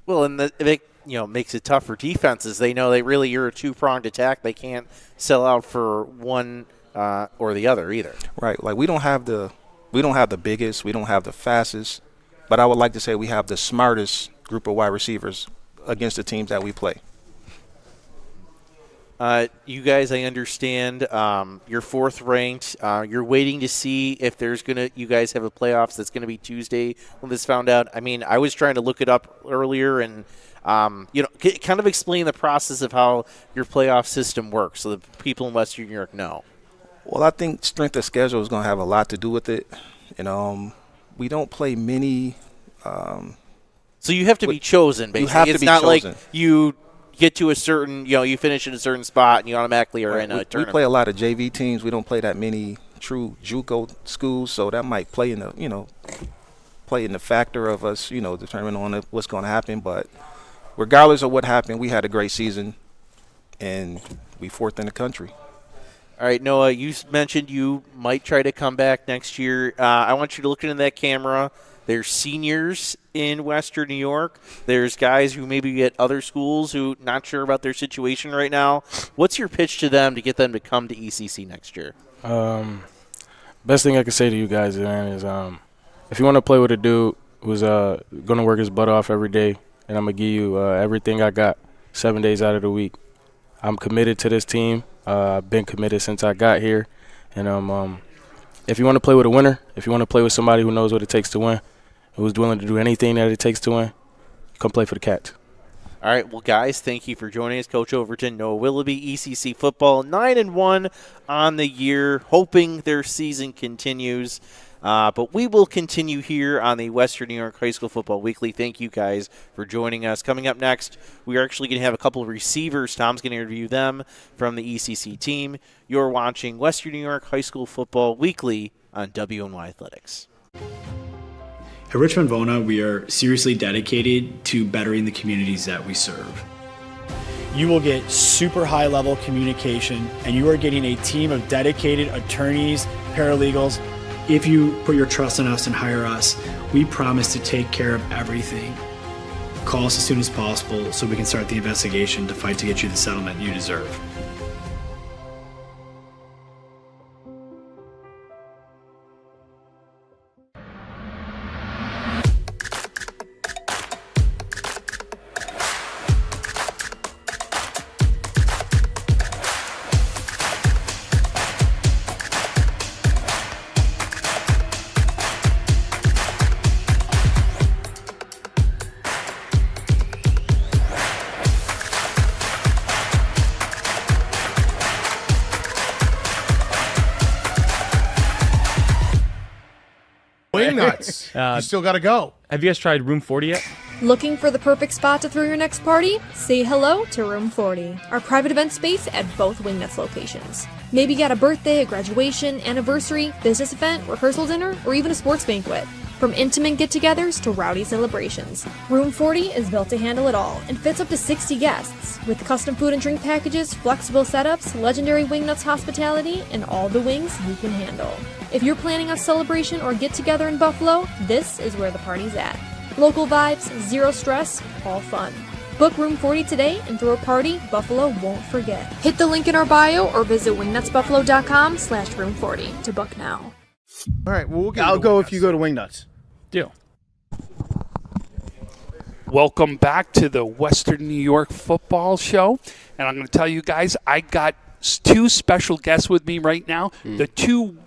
Well, and it makes it tough for defenses. They know you're a two-pronged attack. They can't sell out for one or the other either. Right. Like we don't have the biggest, we don't have the fastest, but I would like to say we have the smartest group of wide receivers against the teams that we play. You guys, I understand, you're 4th ranked. You're waiting to see if you guys have a playoffs that's going to be Tuesday when this found out. I mean, I was trying to look it up earlier and, kind of explain the process of how your playoff system works so the people in Western New York know. Well, I think strength of schedule is going to have a lot to do with it. We don't play many. So you have to be chosen, basically. You have to be chosen. It's not like you get to a certain, you finish in a certain spot and you automatically are in a tournament. We play a lot of JV teams. We don't play that many true JUCO schools, so that might play in the factor of us, determining on what's going to happen. But regardless of what happened, we had a great season, and we 4th in the country. All right, Noah, you mentioned you might try to come back next year. I want you to look into that camera. There's seniors in Western New York. There's guys who maybe at other schools who not sure about their situation right now. What's your pitch to them to get them to come to ECC next year? Best thing I can say to you guys, man, is if you want to play with a dude who's going to work his butt off every day, and I'm going to give you everything I got 7 days out of the week. I'm committed to this team. I've been committed since I got here. And if you want to play with a winner, if you want to play with somebody who knows what it takes to win, who's willing to do anything that it takes to win, come play for the Cats. All right, well, guys, thank you for joining us. Coach Overton, Noah Willoughby, ECC football, 9-1 on the year, hoping their season continues. But we will continue here on the Western New York High School Football Weekly. Thank you guys for joining us. Coming up next, we are actually going to have a couple of receivers. Tom's going to interview them from the ECC team. You're watching Western New York High School Football Weekly on WNY Athletics. At Richmond Vona, we are seriously dedicated to bettering the communities that we serve. You will get super high level communication, and you are getting a team of dedicated attorneys, paralegals. If you put your trust in us and hire us, we promise to take care of everything. Call us as soon as possible so we can start the investigation to fight to get you the settlement you deserve. Wing nuts. You still got to go. Have you guys tried Room 40 yet? Looking for the perfect spot to throw your next party? Say hello to Room 40, our private event space at both Wingnuts locations. Maybe got a birthday, a graduation, anniversary, business event, rehearsal dinner, or even a sports banquet. From intimate get-togethers to rowdy celebrations, Room 40 is built to handle it all and fits up to 60 guests, with custom food and drink packages, flexible setups, legendary Wingnuts hospitality, and all the wings you can handle. If you're planning a celebration or get-together in Buffalo, this is where the party's at. Local vibes, zero stress, all fun. Book Room 40 today and throw a party Buffalo won't forget. Hit the link in our bio or visit wingnutsbuffalo.com/room40 to book now. All right, well, we'll get I'll go if you go to Wingnuts. Deal. Welcome back to the Western New York Football Show. And I'm going to tell you guys, I got two special guests with me right now. The two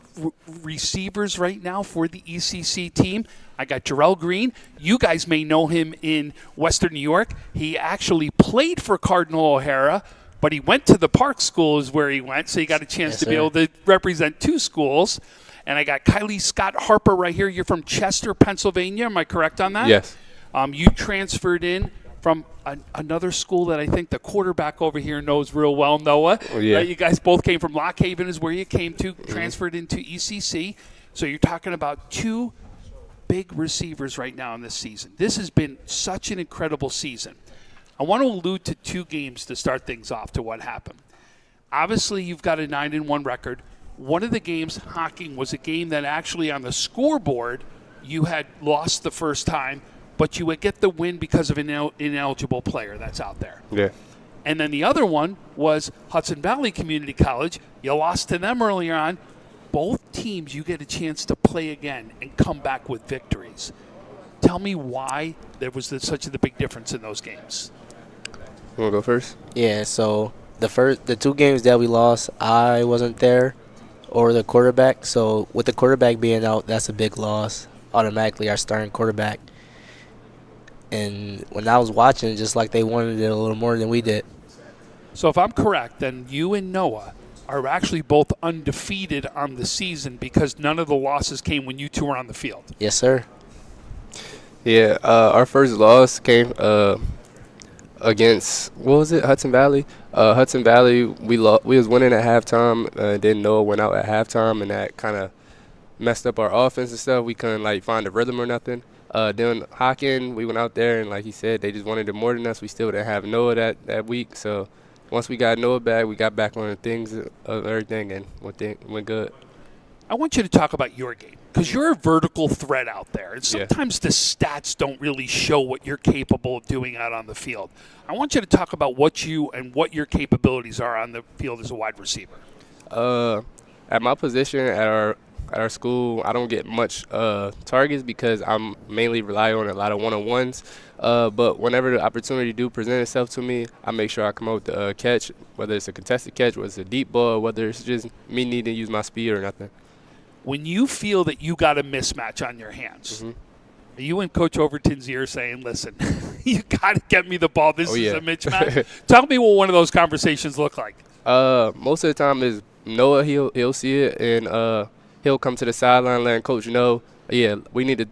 receivers right now for the ECC team. I got Jarrell Green. You guys may know him in Western New York. He actually played for Cardinal O'Hara, but he went to the Park School is where he went, so he got a chance to be able to represent two schools. And I got Kylie Scott Harper right here. You're from Chester, Pennsylvania. Am I correct on that? Yes. You transferred in from another school that I think the quarterback over here knows real well, Noah. Oh, yeah. You guys both came from Lock Haven is where you came to, transferred into ECC. So you're talking about two big receivers right now in this season. This has been such an incredible season. I want to allude to two games to start things off to what happened. Obviously, you've got a 9-1 record. One of the games, Hocking, was a game that actually on the scoreboard you had lost the first time, but you would get the win because of an ineligible player that's out there. Yeah. And then the other one was Hudson Valley Community College. You lost to them earlier on. Both teams, you get a chance to play again and come back with victories. Tell me why there was such a big difference in those games. You want to go first? Yeah, so the two games that we lost, I wasn't there, or the quarterback. So with the quarterback being out, that's a big loss. Automatically, our starting quarterback. And when I was watching, just like they wanted it a little more than we did. So if I'm correct, then you and Noah are actually both undefeated on the season because none of the losses came when you two were on the field. Yes, sir. Yeah, our first loss came against, what was it, Hudson Valley? Hudson Valley, we was winning at halftime. Then Noah went out at halftime, and that kind of messed up our offense and stuff. We couldn't, find a rhythm or nothing. Then Hocking, we went out there, and like he said, they just wanted it more than us. We still didn't have Noah that week. So once we got Noah back, we got back on the things of everything, and went good. I want you to talk about your game because you're a vertical threat out there. And sometimes the stats don't really show what you're capable of doing out on the field. I want you to talk about what your capabilities are on the field as a wide receiver. At my position at our school, I don't get much targets because I'm mainly rely on a lot of one-on-ones. But whenever the opportunity do present itself to me, I make sure I come out with a catch, whether it's a contested catch, whether it's a deep ball, whether it's just me needing to use my speed or nothing. When you feel that you got a mismatch on your hands, are you in Coach Overton's ear saying, listen, you got to get me the ball. This is a mismatch. Tell me what one of those conversations look like. Most of the time is Noah, he'll see it, and he'll come to the sideline letting Coach know, yeah, we need to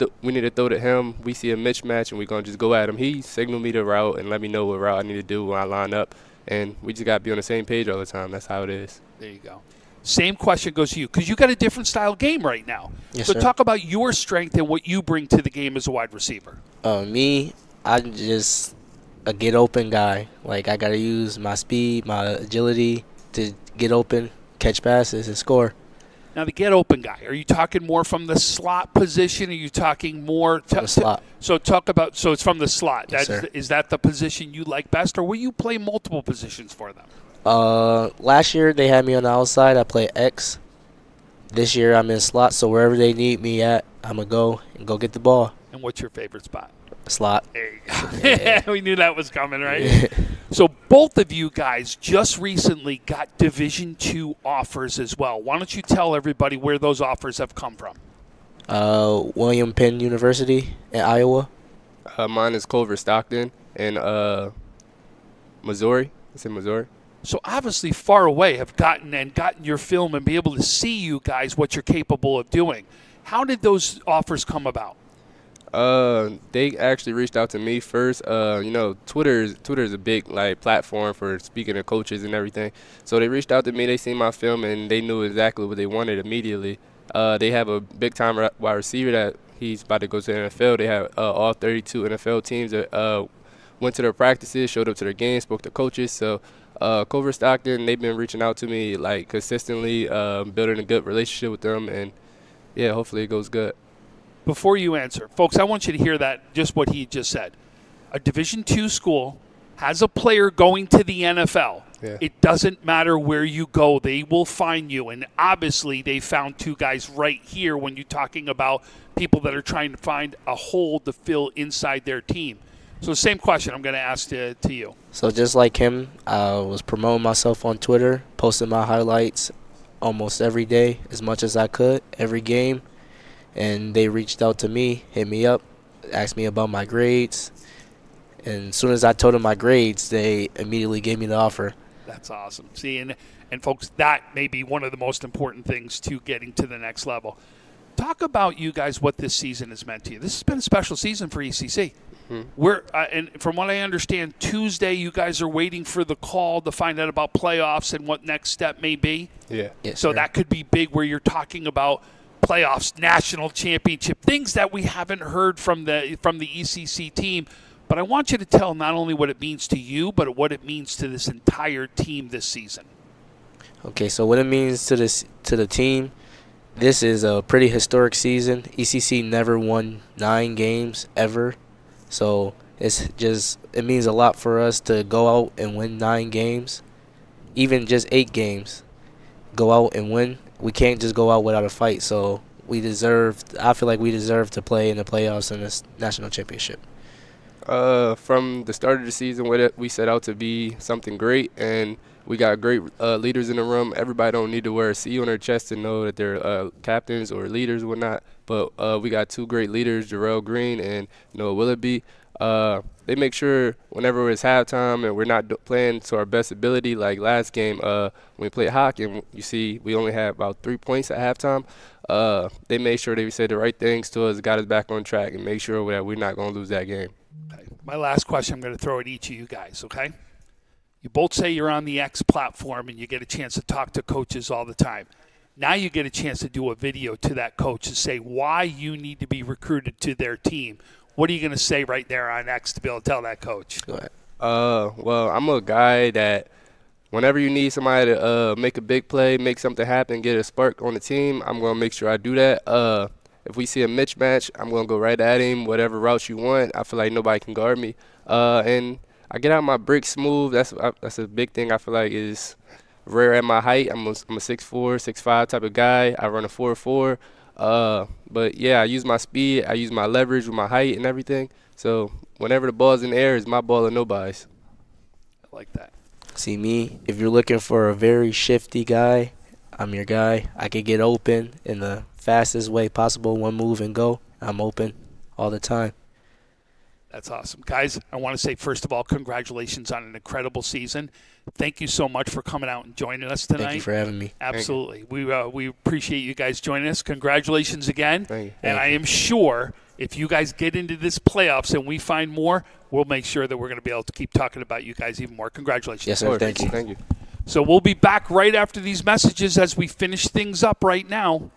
throw to him. We see a mismatch, and we're going to just go at him. He signaled me the route and let me know what route I need to do when I line up, and we just got to be on the same page all the time. That's how it is. There you go. Same question goes to you because you got a different style game right now. Yes, so sir. Talk about your strength and what you bring to the game as a wide receiver. Me, I'm just a get open guy. Like, I got to use my speed, my agility to get open, catch passes, and score. Now, the get open guy, are you talking more from the slot position? Are you talking more from the slot? So it's from the slot. Yes, sir. Is that the position you like best, or will you play multiple positions for them? Last year they had me on the outside. I play X. This year I'm in slot, so wherever they need me at, I'm going to go get the ball. And what's your favorite spot? Slot. There you go. Yeah. We knew that was coming, right? Yeah. So both of you guys just recently got Division II offers as well. Why don't you tell everybody where those offers have come from? William Penn University in Iowa. Mine is Culver Stockton in Missouri. It's in Missouri. So obviously far away have gotten your film and be able to see you guys what you're capable of doing. How did those offers come about? They actually reached out to me first. Twitter is a big platform for speaking to coaches and everything. So they reached out to me. They seen my film and they knew exactly what they wanted immediately. They have a big time wide receiver that he's about to go to the NFL. They have all 32 NFL teams that went to their practices, showed up to their games, spoke to coaches. So Culver Stockton, they've been reaching out to me consistently, building a good relationship with them, and yeah, hopefully it goes good. Before you answer, folks, I want you to hear that, just what he just said. A Division II school has a player going to the NFL. Yeah. It doesn't matter where you go. They will find you. And obviously they found two guys right here when you're talking about people that are trying to find a hole to fill inside their team. So same question I'm going to ask to you. So just like him, I was promoting myself on Twitter, posting my highlights almost every day, as much as I could, every game. And they reached out to me, hit me up, asked me about my grades. And as soon as I told them my grades, they immediately gave me the offer. That's awesome. See, and folks, that may be one of the most important things to getting to the next level. Talk about you guys, what this season has meant to you. This has been a special season for ECC. And from what I understand, Tuesday you guys are waiting for the call to find out about playoffs and what next step may be. Yeah. Yes, so sir. that could be big, where you're talking about playoffs, national championship, things that we haven't heard from the ECC team. But I want you to tell not only what it means to you, but what it means to this entire team this season. Okay, so what it means to the team, this is a pretty historic season. ECC never won 9 games ever. So it means a lot for us to go out and win 9 games, even just 8 games. Go out and win. We can't just go out without a fight. So I feel like we deserve to play in the playoffs in this national championship. From the start of the season, we set out to be something great, and we got great leaders in the room. Everybody don't need to wear a C on their chest to know that they're captains or leaders or whatnot. But we got 2 great leaders, Jarrell Green and Noah Willoughby. They make sure whenever it's halftime and we're not playing to our best ability, like last game when we played hockey, and you see we only had about 3 points at halftime. They made sure they said the right things to us, got us back on track, and make sure that we're not going to lose that game. Okay. My last question I'm going to throw at each of you guys, okay? You both say you're on the X platform and you get a chance to talk to coaches all the time. Now you get a chance to do a video to that coach and say why you need to be recruited to their team. What are you going to say right there on X to be able to tell that coach? Go ahead. Well, I'm a guy that whenever you need somebody to make a big play, make something happen, get a spark on the team, I'm going to make sure I do that. If we see a mismatch, I'm going to go right at him, whatever route you want. I feel like nobody can guard me. And I get out my brick smooth. That's a big thing I feel like is rare at my height. I'm a 6'4", 6'5" type of guy. I run a 4.4. But, yeah, I use my speed. I use my leverage with my height and everything. So whenever the ball's in the air, it's my ball or nobody's. I like that. See, me, if you're looking for a very shifty guy, I'm your guy. I could get open in the fastest way possible, one move and go. I'm open all the time. That's awesome. Guys, I want to say, first of all, congratulations on an incredible season. Thank you so much for coming out and joining us tonight. Thank you for having me. Absolutely. We appreciate you guys joining us. Congratulations again. Thank you. And I am sure if you guys get into this playoffs and we find more, we'll make sure that we're going to be able to keep talking about you guys even more. Congratulations. Yes, sir. Thank you. Thank you. So we'll be back right after these messages as we finish things up right now.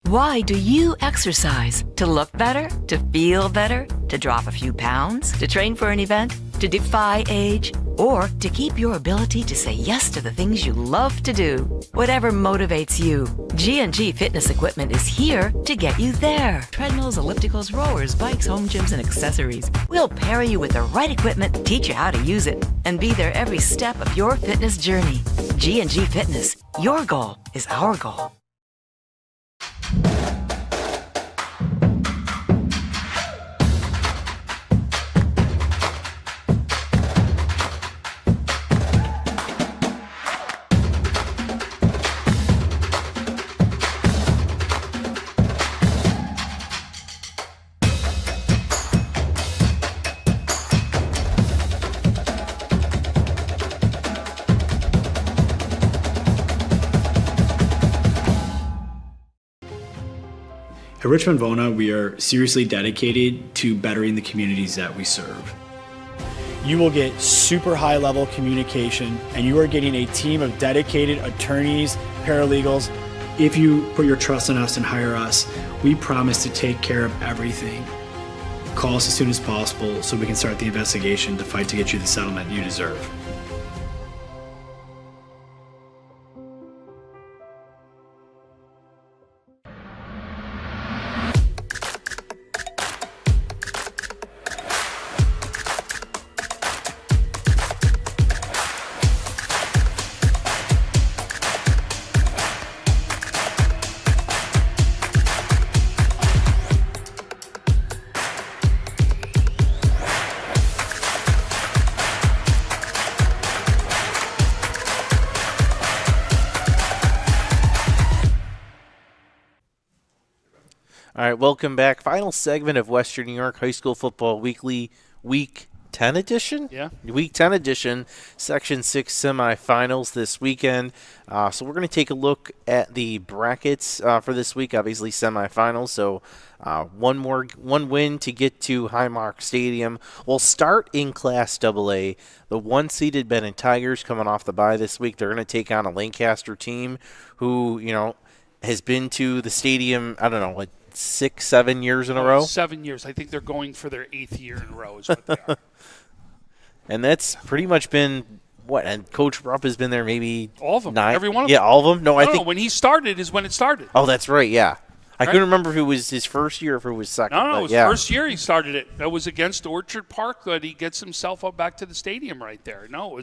Why do you exercise? To look better? To feel better? To drop a few pounds? To train for an event? To defy age? Or to keep your ability to say yes to the things you love to do? Whatever motivates you, G&G Fitness Equipment is here to get you there. Treadmills, ellipticals, rowers, bikes, home gyms, and accessories. We'll pair you with the right equipment, teach you how to use it, and be there every step of your fitness journey. G&G Fitness. Your goal is our goal. At Richmond Vona, we are seriously dedicated to bettering the communities that we serve. You will get super high level communication, and you are getting a team of dedicated attorneys, paralegals. If you put your trust in us and hire us, we promise to take care of everything. Call us as soon as possible so we can start the investigation to fight to get you the settlement you deserve. All right, welcome back. Final segment of Western New York High School Football Weekly, Week 10 edition? Yeah. Week 10 edition, Section 6 semifinals this weekend. So we're going to take a look at the brackets for this week, obviously semifinals. So one win to get to Highmark Stadium. We'll start in Class AA. The one-seeded Bennett Tigers coming off the bye this week. They're going to take on a Lancaster team who, has been to the stadium, I don't know, like 6-7 years in a row? 7 years. I think they're going for their 8th year in a row is what they are. And that's pretty much been what? And Coach Rupp has been there maybe all of them. 9. Every one of them. them. Yeah, all of them. No, I think when he started is when it started. Oh, that's right. Yeah, I Right? couldn't remember if it was his first year or if it was second. No, but it was yeah. first year he started it. That was against Orchard Park that he gets himself up back to the stadium right there. No,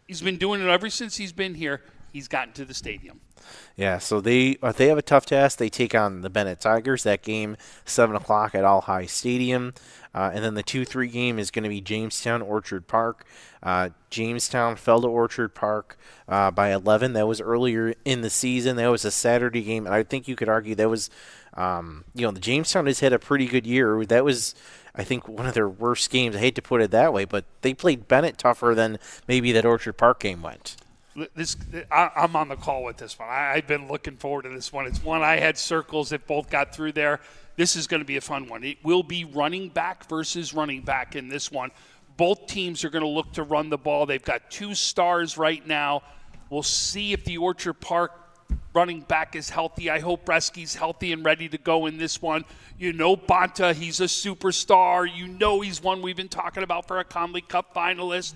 he's been doing it ever since he's been here. He's gotten to the stadium. Yeah, so they have a tough task. They take on the Bennett Tigers. That game, 7 o'clock at All High Stadium. And then the 2-3 game is going to be Jamestown, Orchard Park. Jamestown fell to Orchard Park by 11. That was earlier in the season. That was a Saturday game. And I think you could argue that was, the Jamestown has had a pretty good year. That was, I think, one of their worst games. I hate to put it that way, but they played Bennett tougher than maybe that Orchard Park game went. I'm on the call with this one. I've been looking forward to this one. It's one I had circles that both got through there. This is going to be a fun one. It will be running back versus running back in this one. Both teams are going to look to run the ball. They've got 2 stars right now. We'll see if the Orchard Park running back is healthy. I hope Bresky's healthy and ready to go in this one. Bonta, he's a superstar. He's one we've been talking about for a Conley Cup finalist.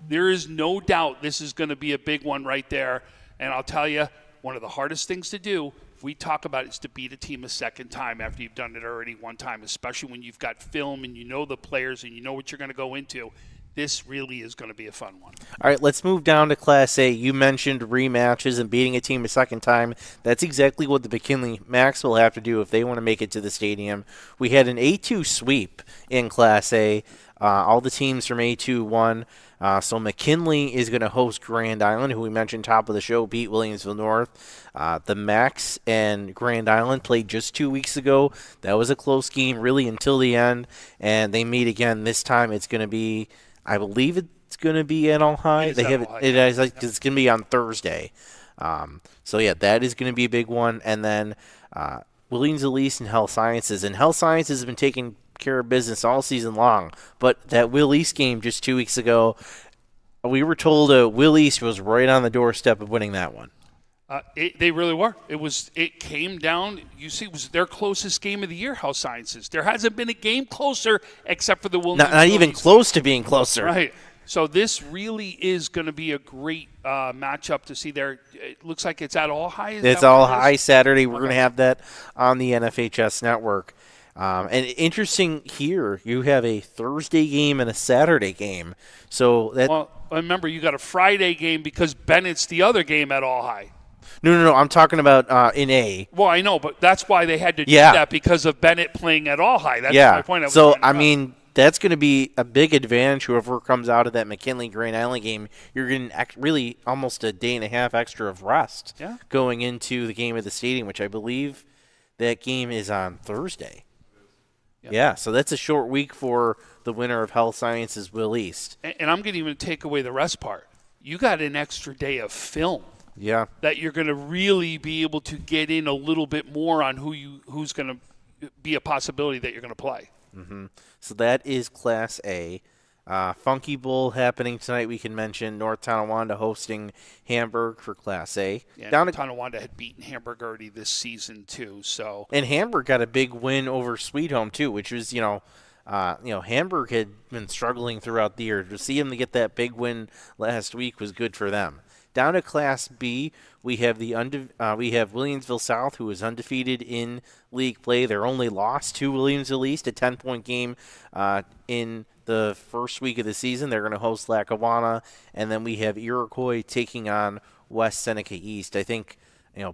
There is no doubt this is going to be a big one right there. And I'll tell you, one of the hardest things to do, we talk about, is to beat a team a second time after you've done it already one time, especially when you've got film and you know the players and you know what you're going to go into. This really is going to be a fun one. All right, let's move down to Class A. You mentioned rematches and beating a team a second time. That's exactly what the McKinley Max will have to do if they want to make it to the stadium. We had an A2 sweep in Class A. All the teams from A2 won. So McKinley is going to host Grand Island, who we mentioned top of the show, beat Williamsville North. The Max and Grand Island played just 2 weeks ago. That was a close game really until the end, and they meet again. This time it's going to be, I believe it's going to be at All High. It's going to be on Thursday. So yeah, that is going to be a big one. And then Williamsville East and Health Sciences. And Health Sciences has been taking care of business all season long, but that Will East game just 2 weeks ago, we were told Will East was right on the doorstep of winning that one. They really were. It came down. You see, it was their closest game of the year. Health Sciences. There hasn't been a game closer except for the Williams. Not even close to being closer. Right. So this really is going to be a great matchup to see there. It looks like it's at All High. It's All High Saturday. We're going to have that on the NFHS network. And interesting here, you have a Thursday game and a Saturday game. So that. Well, remember, you got a Friday game because Bennett's the other game at All High. No. I'm talking about in A. Well, I know, but that's why they had to do that because of Bennett playing at All High. That's my point. That's going to be a big advantage. Whoever comes out of that McKinley Grand Island game, you're getting really almost a day and a half extra of rest going into the game at the stadium, which I believe that game is on Thursday. Yeah, so that's a short week for the winner of Health Sciences, Will East. And I'm going to even take away the rest part. You got an extra day of film. Yeah. That you're going to really be able to get in a little bit more on who's going to be a possibility that you're going to play. Mm-hmm. So that is Class A. Funky Bowl happening tonight. We can mention North Tonawanda hosting Hamburg for Class A. Yeah, Down to Tonawanda had beaten Hamburg already this season too. So and Hamburg got a big win over Sweet Home too, which was Hamburg had been struggling throughout the year. To see them to get that big win last week was good for them. Down to Class B, we have we have Williamsville South, who is undefeated in league play. Their only loss to Williamsville East, a 10-point game in the first week of the season. They're going to host Lackawanna, and then we have Iroquois taking on West Seneca East. I think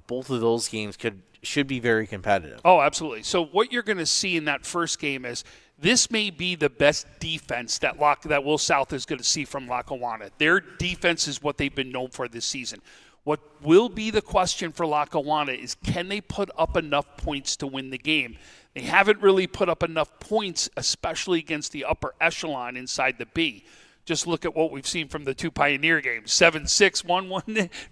both of those games should be very competitive. Oh, absolutely. So what you're going to see in that first game is this may be the best defense that Will South is going to see from Lackawanna. Their defense is what they've been known for this season. What will be the question for Lackawanna is, can they put up enough points to win the game? They haven't really put up enough points, especially against the upper echelon inside the B. Just look at what we've seen from the two Pioneer games, 7-6, one,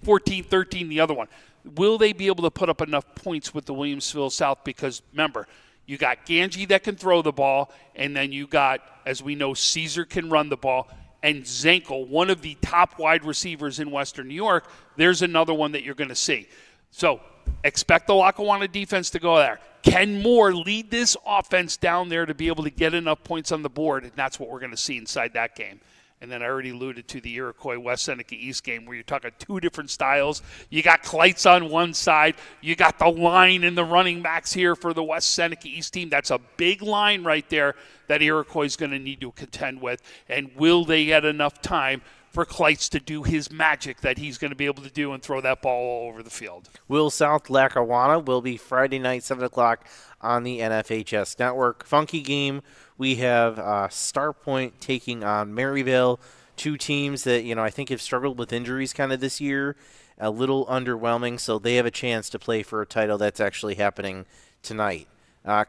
14-13, the other one. Will they be able to put up enough points with the Williamsville South? Because remember, you got Ganji that can throw the ball, and then you got, as we know, Caesar can run the ball, and Zankel, one of the top wide receivers in Western New York. There's another one that you're going to see. So expect the Lackawanna defense to go there. Ken Moore lead this offense down there to be able to get enough points on the board, and that's what we're going to see inside that game. And then I already alluded to the Iroquois West Seneca East game where you're talking two different styles. You got Kleitz on one side. You got the line and the running backs here for the West Seneca East team. That's a big line right there that Iroquois is going to need to contend with. And will they get enough time for Kleitz to do his magic that he's going to be able to do and throw that ball all over the field? Will South Lackawanna will be Friday night, 7 o'clock on the NFHS Network. Funky game. We have Starpoint taking on Maryville, two teams that, I think have struggled with injuries kind of this year, a little underwhelming, so they have a chance to play for a title that's actually happening tonight.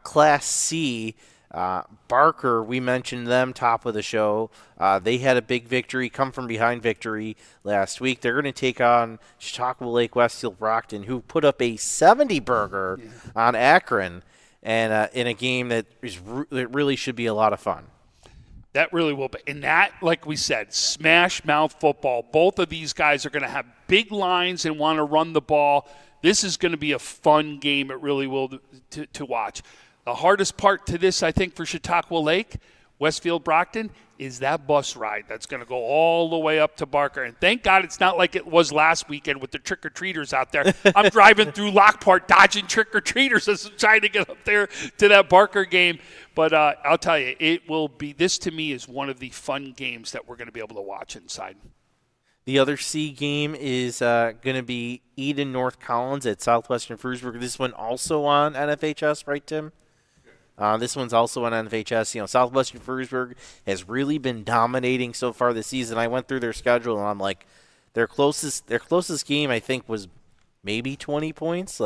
Class C, Barker, we mentioned them top of the show. They had a big victory, come from behind victory last week. They're going to take on Chautauqua Lake Westfield Brockton, who put up a 70-burger on Akron. And in a game that really should be a lot of fun. That really will be. And that, like we said, smash mouth football. Both of these guys are going to have big lines and want to run the ball. This is going to be a fun game. It really will to watch. The hardest part to this, I think, for Chautauqua Lake, Westfield Brockton, is that bus ride that's going to go all the way up to Barker. And thank God it's not like it was last weekend with the trick-or-treaters out there. I'm driving through Lockport dodging trick-or-treaters as I'm trying to get up there to that Barker game. But I'll tell you, this to me is one of the fun games that we're going to be able to watch inside. The other C game is going to be Eden North Collins at Southwestern Frewsburg. This one also on NFHS, right, Tim? This one's also on NFHS. Southwestern Frewsburg has really been dominating so far this season. I went through their schedule, and I'm like, their closest game, I think, was maybe 20 points.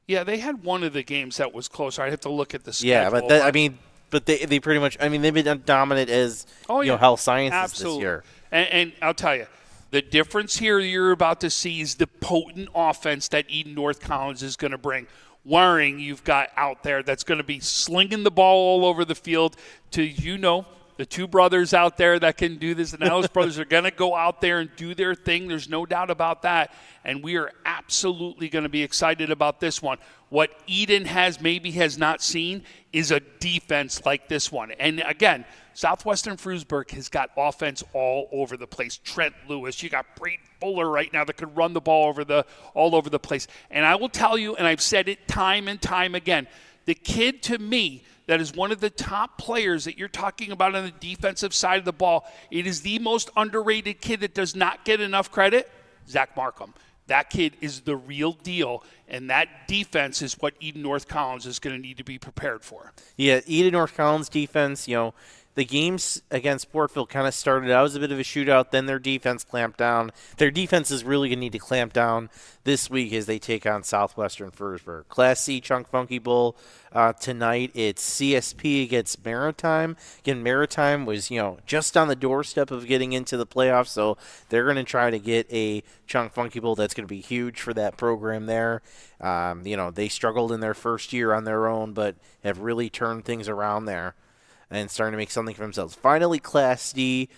Yeah, they had one of the games that was closer. I'd have to look at the schedule. Yeah, but they pretty much, they've been dominant as, health sciences this year. And I'll tell you, the difference here you're about to see is the potent offense that Eden North Collins is going to bring. Waring, you've got out there that's going to be slinging the ball all over the field to, the two brothers out there that can do this. The Nellis brothers are going to go out there and do their thing. There's no doubt about that. And we are absolutely going to be excited about this one. What Eden has not seen is a defense like this one. And again, Southwestern Frewsburg has got offense all over the place. Trent Lewis, you got Braden Fuller right now that could run the ball all over the place. And I will tell you, and I've said it time and time again, the kid to me that is one of the top players that you're talking about on the defensive side of the ball, it is the most underrated kid that does not get enough credit, Zach Markham. That kid is the real deal, and that defense is what Eden North Collins is going to need to be prepared for. Yeah, Eden North Collins defense, the games against Portville kind of started out as a bit of a shootout. Then their defense clamped down. Their defense is really going to need to clamp down this week as they take on Southwestern Furrsburg. Class C Chunk Funky Bowl tonight. It's CSP against Maritime. Again, Maritime was, just on the doorstep of getting into the playoffs, so they're going to try to get a Chunk Funky Bowl that's going to be huge for that program there. They struggled in their first year on their own, but have really turned things around there and starting to make something for themselves. Finally, Class D,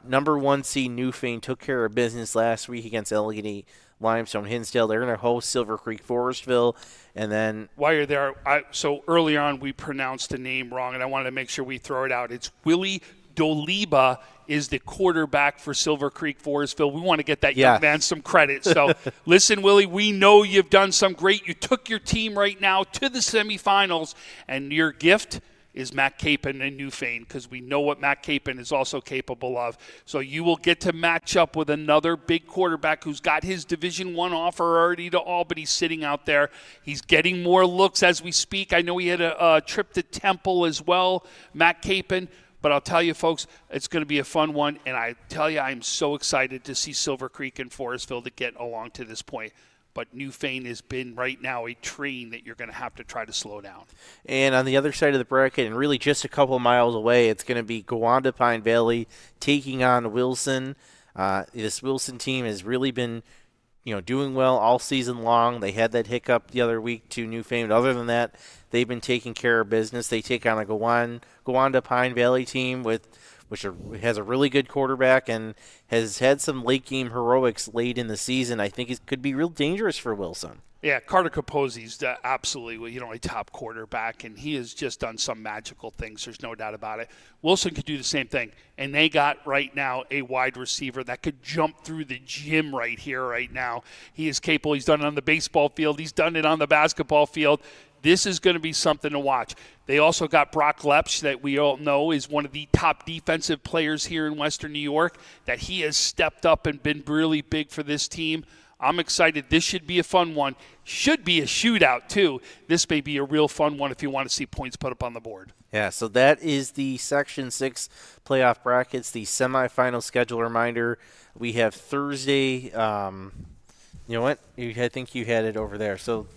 number 1 seed Newfane took care of business last week against Allegheny Limestone Hinsdale. They're going to host Silver Creek Forestville, and then while you're there, so early on we pronounced the name wrong, and I wanted to make sure we throw it out. It's Willie Doliba is the quarterback for Silver Creek Forestville. We want to get that young man some credit. So listen, Willie, we know you've done some great. You took your team right now to the semifinals, and your gift is Matt Capon and Newfane, because we know what Matt Capon is also capable of. So you will get to match up with another big quarterback who's got his Division I offer already to Albany sitting out there. He's getting more looks as we speak. I know he had a trip to Temple as well, Matt Capon. But I'll tell you, folks, it's going to be a fun one. And I tell you, I'm so excited to see Silver Creek and Forestville to get along to this point. But Newfane has been right now a train that you're going to have to try to slow down. And on the other side of the bracket, and really just a couple miles away, it's going to be Gowanda Pine Valley taking on Wilson. This Wilson team has really been, doing well all season long. They had that hiccup the other week to Newfane. But other than that, they've been taking care of business. They take on a Gowanda Pine Valley team which has a really good quarterback and has had some late-game heroics late in the season. I think it could be real dangerous for Wilson. Yeah, Carter Capozzi's absolutely, a top quarterback, and he has just done some magical things. There's no doubt about it. Wilson could do the same thing, and they got right now a wide receiver that could jump through the gym right here, right now. He is capable. He's done it on the baseball field. He's done it on the basketball field. This is going to be something to watch. They also got Brock Lepsch, that we all know is one of the top defensive players here in Western New York, that he has stepped up and been really big for this team. I'm excited. This should be a fun one. Should be a shootout, too. This may be a real fun one if you want to see points put up on the board. Yeah, so that is the Section 6 playoff brackets, the semifinal schedule reminder. We have Thursday. You know what? I think you had it over there. So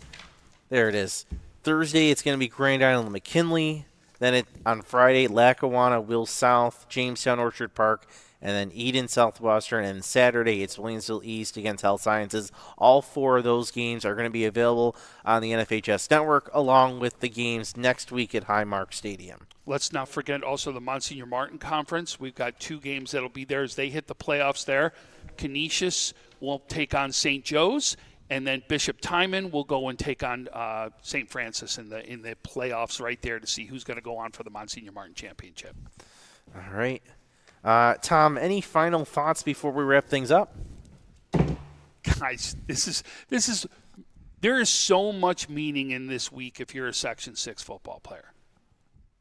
there it is. Thursday, it's going to be Grand Island McKinley. Then on Friday, Lackawanna, Will South, Jamestown Orchard Park, and then Eden Southwestern. And Saturday, it's Williamsville East against Health Sciences. All 4 of those games are going to be available on the NFHS Network, along with the games next week at Highmark Stadium. Let's not forget also the Monsignor Martin Conference. We've got 2 games that'll be there as they hit the playoffs there. Canisius will take on St. Joe's. And then Bishop Timon will go and take on St. Francis in the playoffs right there to see who's going to go on for the Monsignor Martin Championship. All right. Tom, any final thoughts before we wrap things up? Guys, there is so much meaning in this week if you're a Section 6 football player.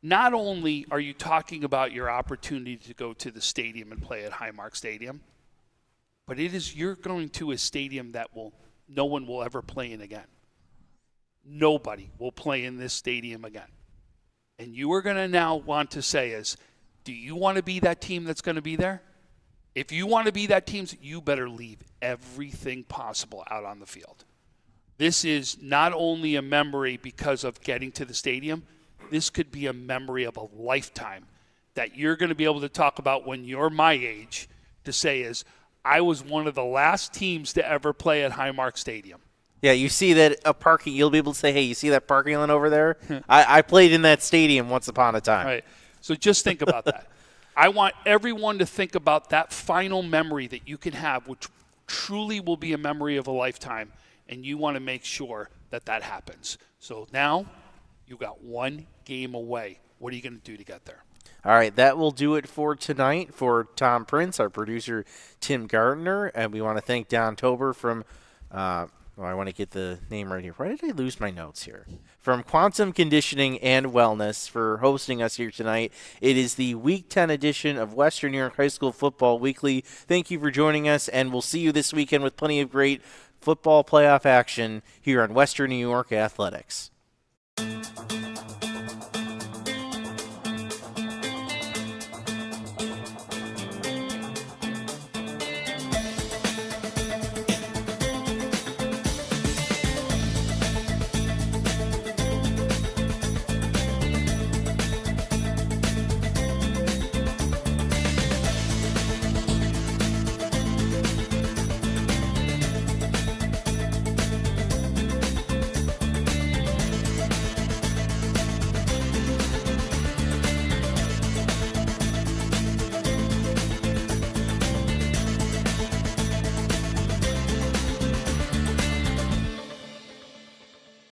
Not only are you talking about your opportunity to go to the stadium and play at Highmark Stadium, but you're going to a stadium that no one will ever play in again. Nobody will play in this stadium again. And you are going to now want to say do you want to be that team that's going to be there? If you want to be that team, you better leave everything possible out on the field. This is not only a memory because of getting to the stadium, this could be a memory of a lifetime that you're going to be able to talk about when you're my age to say I was one of the last teams to ever play at Highmark Stadium. Yeah, you see that parking. You'll be able to say, "Hey, you see that parking lot over there? I played in that stadium once upon a time." Right. So just think about that. I want everyone to think about that final memory that you can have, which truly will be a memory of a lifetime, and you want to make sure that happens. So now you got 1 game away. What are you going to do to get there? All right, that will do it for tonight. For Tom Prince, our producer, Tim Gardner, and we want to thank Don Tober from, I want to get the name right here. Why did I lose my notes here? From Quantum Conditioning and Wellness for hosting us here tonight. It is the Week 10 edition of Western New York High School Football Weekly. Thank you for joining us, and we'll see you this weekend with plenty of great football playoff action here on Western New York Athletics.